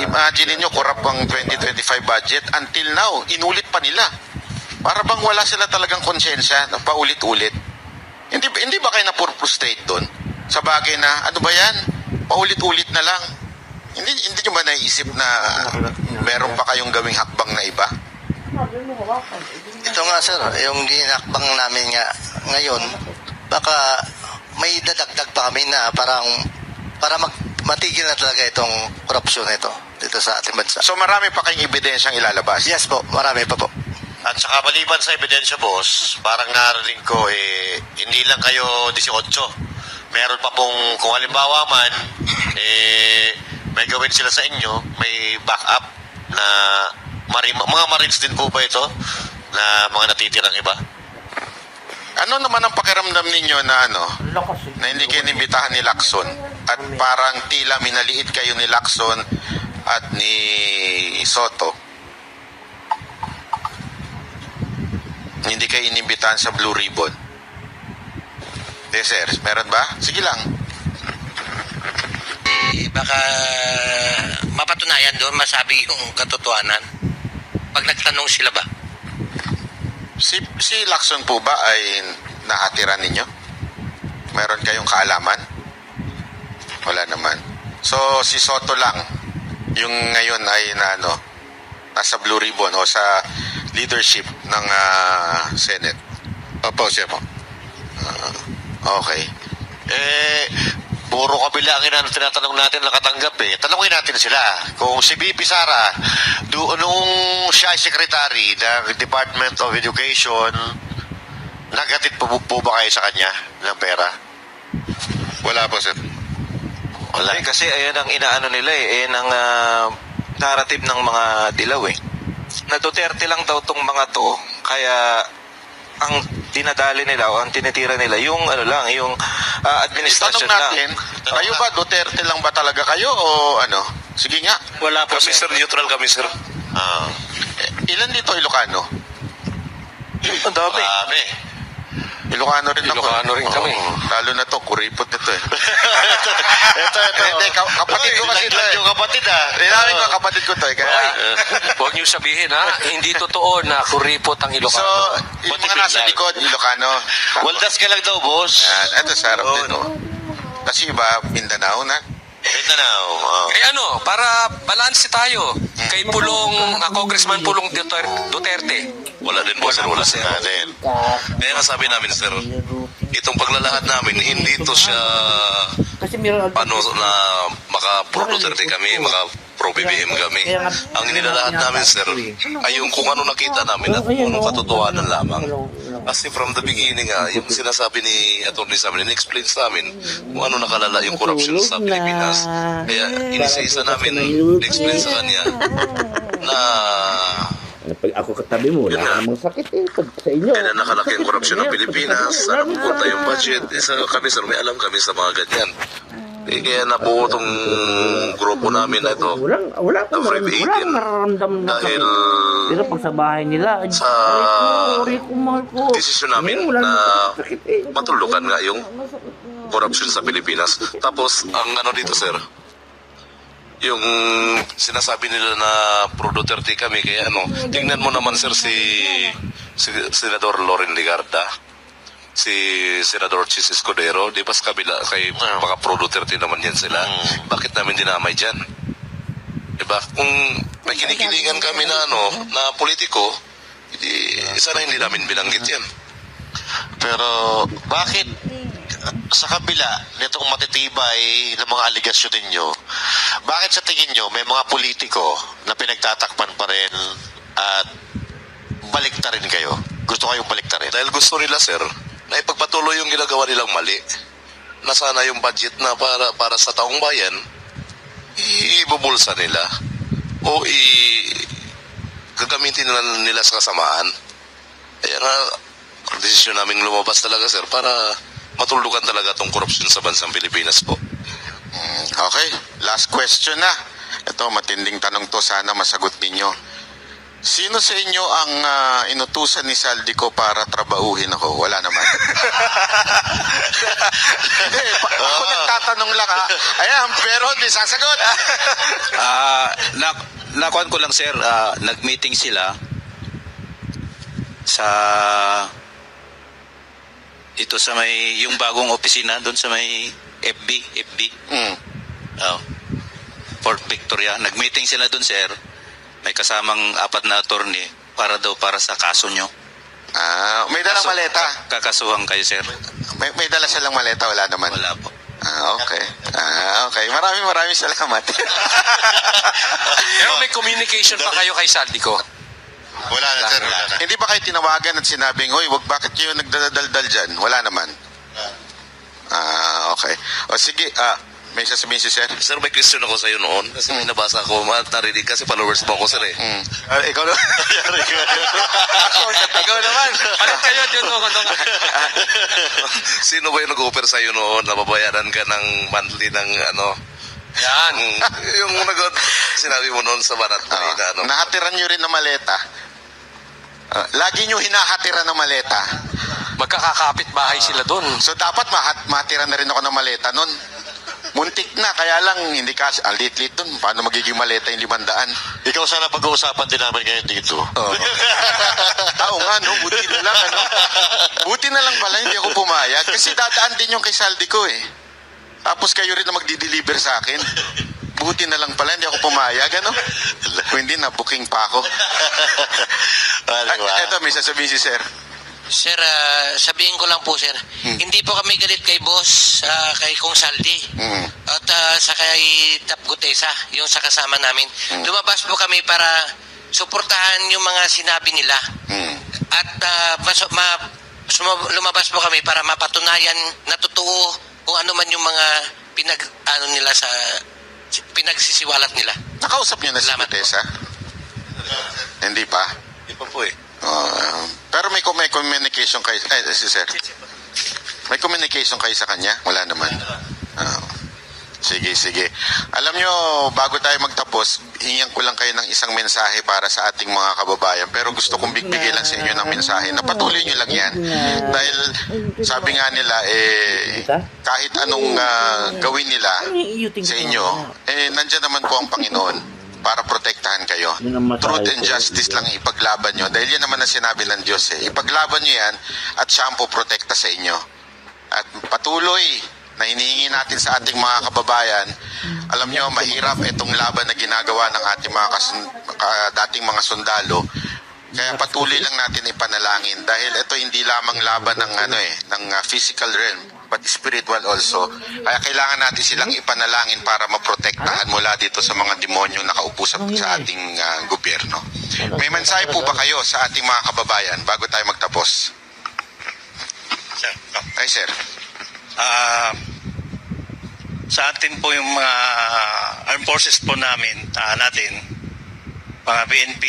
Imagine niyo, corrupt ang 2025 budget. Until now, inulit pa nila. Para bang wala sila talagang konsensya na paulit-ulit. Hindi ba kayo na-frustrate doon? Sa bagay na, ano ba yan? Paulit-ulit na lang. Hindi nyo ba naisip na meron pa kayong gawing hakbang na iba? Ito nga sir, yung ginakbang namin nga ngayon, baka may dadagdag pa kami na para matigil na talaga itong korupsyon ito dito sa ating bansa. So marami pa kayong ebidensyang ilalabas? Yes po, marami pa po. At saka maliban sa ebidensya, boss, parang narinig ko, hindi lang kayo 18. Meron pa pong, kung halimbawa man, may gawin sila sa inyo, may backup na mga Marines din po ba ito? Na mga natitirang iba? Ano naman ang pakiramdam ninyo na na hindi kayo inimbitahan ni Lacson at parang tila minaliit kayo ni Lacson at ni Soto? Hindi kayo inimbitahan sa Blue Ribbon? Yes, sir. Meron ba? Sige lang. Baka mapatunayan doon, masabi yung katotohanan. Pag nagtanong sila ba? Si Lacson po ba ay nakatira ninyo? Meron kayong kaalaman? Wala naman. So, si Soto lang, yung ngayon ay nasa Blue Ribbon o sa leadership ng Senate. Opo, siya po. Okay. Puro kabilangin ang tinatanong natin nakatanggap eh. Tanungin natin sila. Kung si BP Sara, nung siya ay secretary ng Department of Education, nagatid po ba kayo sa kanya ng pera? Wala po, sir. Wala. Kasi ayan ang inaano nila eh. Ayan ang narrative ng mga dilaw eh. Na Duterte lang daw tong mga to. Kaya ang dinadali nila o ang tinitira nila yung ano lang, yung administration Tanong natin, kayo ba Duterte lang ba talaga kayo o ano? Sige nga. Wala po, sir. Neutral kami, sir. Ilan dito Ilocano? Ang dami. Marami. Ilocano rin ako. Ilocano rin kami. Lalo na to, kuripot nito eh. ito. Hindi, kapatid ko kasi ito eh. Yung kapatid ah. Dinamig ko, kapatid ko to eh. Kaya, Huwag niyo sabihin ha, hindi totoo na kuripot ang Ilocano. so, yung mga nasa likod, Ilocano. Waldas ka lang daw, boss. Yan, ito sa harap din oh. Kasi iba, Mindanao na. Mindanao. Eh ano, para balanse tayo. Kay Pulong, Congressman Pulong Duterte. Wala din po, sir. Wala, sir. Kaya nga sabi namin, sir, itong paglalahad namin, hindi to siya ano na maka-pro Duterte kami, maka-pro BBM kami. Ang nilalahad namin, sir, ay yung kung ano nakita namin at kung ano katotohanan lamang. Kasi from the beginning, yung sinasabi ni Atty. sa amin, in-explain sa amin kung ano nakalala yung corruption sa Pilipinas. Kaya inisa-isa namin, in-explain sa kanya na Pag ako katabi mo, wala namang sakit eh. Pag sa inyo. kaya na nakalaki ang korupsyon ng Pilipinas, saan pupunta yung budget. Kami, sir, may alam kami sa mga ganyan. Kaya nabuo itong grupo namin na ito. Wala na Fred 18. nararamdam na Dahil pero pag sa bahay nila, sa desisyon namin na matulukan nga yung korupsyon sa Pilipinas. Tapos, ang ano dito, sir, yung sinasabi nila na pro Duterte kami, kaya ano, tingnan mo naman, sir, si Senador Loren Legarda, si Senador Chis Escudero, di ba sa kabila, kay mga pro Duterte naman yan sila. Bakit namin dinamay dyan? Diba? Kung may kinikilingan kami na ano, na politiko, sana hindi namin binanggit yan. Pero bakit sa kabila nitong matitibay ng mga aligasyon ninyo, bakit sa tingin nyo may mga politiko na pinagtatakpan pa rin at baliktarin kayo? Gusto kayong baliktarin? Dahil gusto nila, sir, na ipagpatuloy yung ginagawa nilang mali, na sana yung budget na para sa taong bayan, ibubulsa nila o gagamitin nila sa kasamaan. Kaya nga, ang desisyon namin lumabas talaga, sir, para matulukan talaga tong korupsyon sa bansang Pilipinas po. Okay, last question na. Ito, matinding tanong to, sana masagot ninyo. Sino sa inyo ang inutusan ni Saldico para trabauhin ako? Wala naman. Ako nagtatanong lang ha. Ayan, pero hindi sasagot. Nakuan ko lang, sir, nag-meeting sila sa ito sa may yung bagong opisina doon sa may FB Fort Victoria. Nag-meeting sila doon, sir. May kasamang 4 na attorney para sa kaso nyo. May dalang maleta. Kakasuhan kayo, sir. May dala silang maleta, wala naman. Wala po. Okay. Okay. Maraming salamat. Pero may communication pa kayo kay Saldico? Wala na, sir. Wala na. Hindi ba kayo tinawagan at sinabing, hoy, bakit kayo nagdadaldal dyan? Wala naman. Okay. O sige, may sasabihin si sir? Sir, may question ako sa iyo noon kasi may nabasa ako, narinig kasi followers mo ako, sir eh. Ikaw naman. Ikaw naman. Palit kayo dyan no? Sino ba yung nag-offer sa iyo noon na babayaran ka ng monthly ng ano? Yan. Yung sinabi mo noon sa banat na ano. Nahatiran nyo rin ng maleta. Lagi nyo hinahatiran ng maleta. Magkakakapit bahay sila doon. So dapat mahatiran na rin ako ng maleta nun. Muntik na, kaya lang hindi kasi, ang lit-lit dun. Paano magiging maleta yung 500? Ikaw sana pag-uusapan din namin ngayon dito. Tao nga, no? Buti na lang, ano? Buti na lang pala, hindi ako pumayag. Kasi dadaan din yung kay Saldico, eh. Tapos kayo rin na magdi-deliver sa akin. Buti na lang pala, hindi ako pumayag, ano? Kung hindi, na-booking pa ako. Eto, may sasabihin si sir. Sir, sabihin ko lang po, sir. Hindi po kami galit kay boss, kay Kong Saldi. At sa kay Tap Gutesa, yung sa kasama namin. Lumabas po kami para suportahan yung mga sinabi nila. At lumabas po kami para mapatunayan na totoo kung ano man yung mga pinagsisiwalat nila. Nakausap niyo na si Gutesa? Hindi pa? Hindi pa po eh. Pero may communication kayo, si sir. May communication kayo sa kanya? Wala naman. Sige. Alam nyo, bago tayo magtapos, hingyan ko lang kayo ng isang mensahe para sa ating mga kababayan. Pero gusto kong bigbigay lang sa inyo ng mensahe. Napatuloy nyo lang yan. Dahil sabi nga nila, kahit anong gawin nila sa inyo, nandyan naman po ang Panginoon para protektahan kayo. Truth and justice lang ipaglaban nyo. Dahil yan naman ang sinabi ng Diyos. Ipaglaban nyo yan at siya ang poprotekta sa inyo. At patuloy na hinihingi natin sa ating mga kababayan. Alam nyo, mahirap itong laban na ginagawa ng ating mga dating mga sundalo. Kaya patuloy lang natin ipanalangin dahil ito hindi lamang laban ng ng physical realm but spiritual also. Kaya kailangan natin silang ipanalangin para maprotektahan mula dito sa mga demonyo na nakaupo sa ating gobyerno. May mensahe po ba kayo sa ating mga kababayan bago tayo magtapos? Sir, Ay, sir. Sa atin po yung mga armed forces po natin, mga PNP,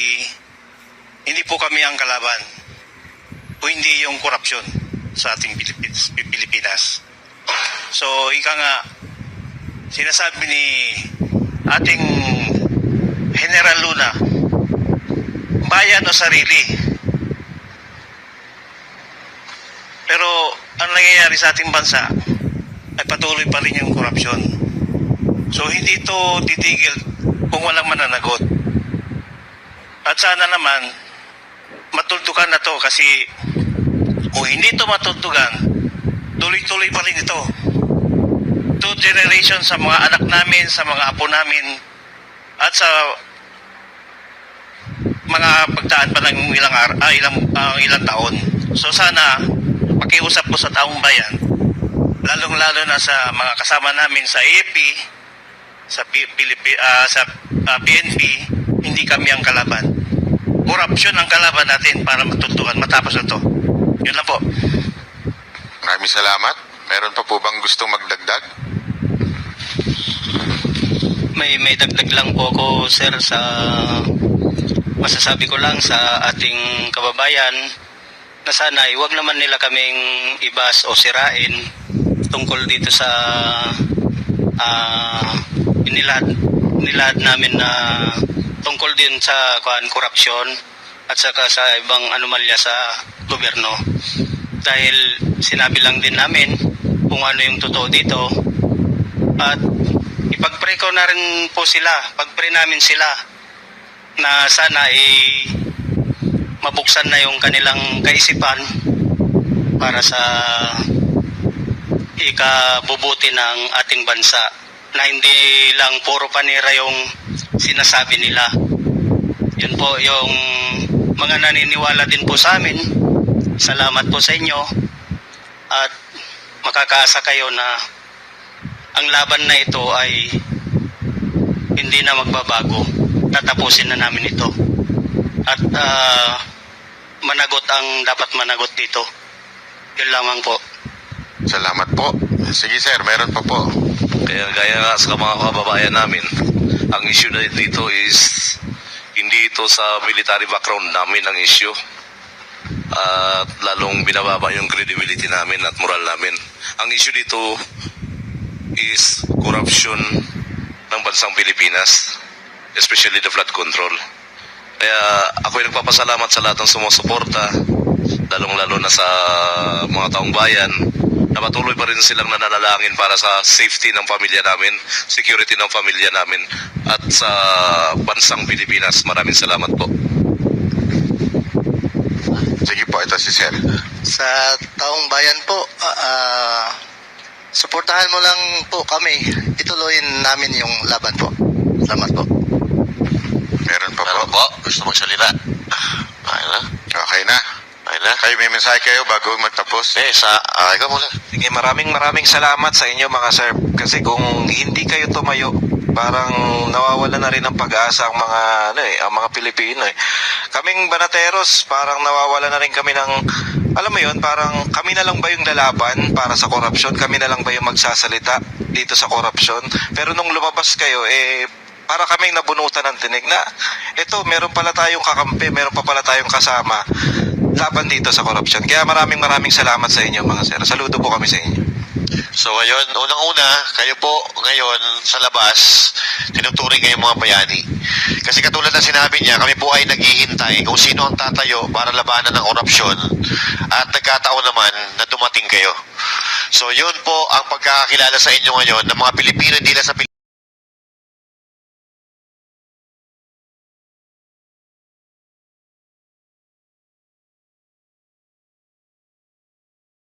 hindi po kami ang kalaban o hindi yung korupsyon sa ating Pilipinas. So, ika nga, sinasabi ni ating General Luna, bayan o sarili. Pero, ang nangyayari sa ating bansa ay patuloy pa rin yung korupsyon. So, hindi ito titigil kung walang mananagot. At sana naman, matuldukan na to kasi kung hindi ito matuldugan, tuloy-tuloy pa rin ito. 2 generations sa mga anak namin, sa mga apo namin, at sa mga pagdaan pa ng ilang taon. So sana, pakiusap ko sa taong bayan, lalong-lalo na sa mga kasama namin sa AFP, sa PNP, hindi kami ang kalaban. Korupsyon ang kalaban natin para matuldukan, matapos na to. Yun lang po. Maraming salamat. Meron pa po bang gustong magdagdag? May dagdag lang po ako, sir, sa masasabi ko lang sa ating kababayan na sana wag naman nila kaming ibas o sirain tungkol dito sa nilad namin na tungkol din sa korupsyon at saka sa ibang anomalya sa gobyerno. Dahil sinabi lang din namin kung ano yung totoo dito at ipag-pray ko na rin po sila, pag-pray namin sila na sana mabuksan na yung kanilang kaisipan para sa ikabubuti ng ating bansa na hindi lang puro panira yung sinasabi nila. Yun po yung mga naniniwala din po sa amin. Salamat po sa inyo at makakaasa kayo na ang laban na ito ay hindi na magbabago. Tatapusin na namin ito. At managot ang dapat managot dito. Yun lamang po. Salamat po. Sige sir, meron pa po. Kaya gaya nga sa mga kababayan namin, ang issue na dito is hindi ito sa military background namin ang issue. At lalong binababa yung credibility namin at moral namin. Ang issue dito is corruption ng bansang Pilipinas, especially the flood control. Kaya ako ay nagpapasalamat sa lahat ng sumusuporta, lalong-lalo na sa mga taong bayan, na patuloy pa rin silang nananalangin para sa safety ng pamilya namin, security ng pamilya namin, at sa bansang Pilipinas. Maraming salamat po. Sige po, ito si Sir. Sa taong bayan po, Suportahan mo lang po kami. Ituloyin namin yung laban po. Salamat po. Meron pa po. Gusto magsalita? Okay na? Okay na. Okay na? Kayo may mensahe kayo bago magtapos? Ikaw muna. Sige, maraming salamat sa inyo mga sir. Kasi kung hindi kayo tumayo, parang nawawala na rin ang pag-asa ang mga ang mga Pilipino eh. Kaming Banateros, parang nawawala na rin kami ng, alam mo yun, parang kami na lang ba yung lalaban para sa korupsyon? Kami na lang ba yung magsasalita dito sa korupsyon? Pero nung lumabas kayo, para kaming nabunutan ng tinig na ito, meron pala tayong kakampi, meron pa pala tayong kasama laban dito sa korupsyon. Kaya maraming salamat sa inyo mga sir. Saludo po kami sa inyo. So ngayon, unang-una, kayo po ngayon sa labas, tinuturing kayong mga bayani. Kasi katulad na sinabi niya, kami po ay naghihintay kung sino ang tatayo para labanan ng korupsyon at nagkataon naman na dumating kayo. So yun po ang pagkakakilala sa inyo ngayon ng mga Pilipino, hindi lang sa Pilipinas.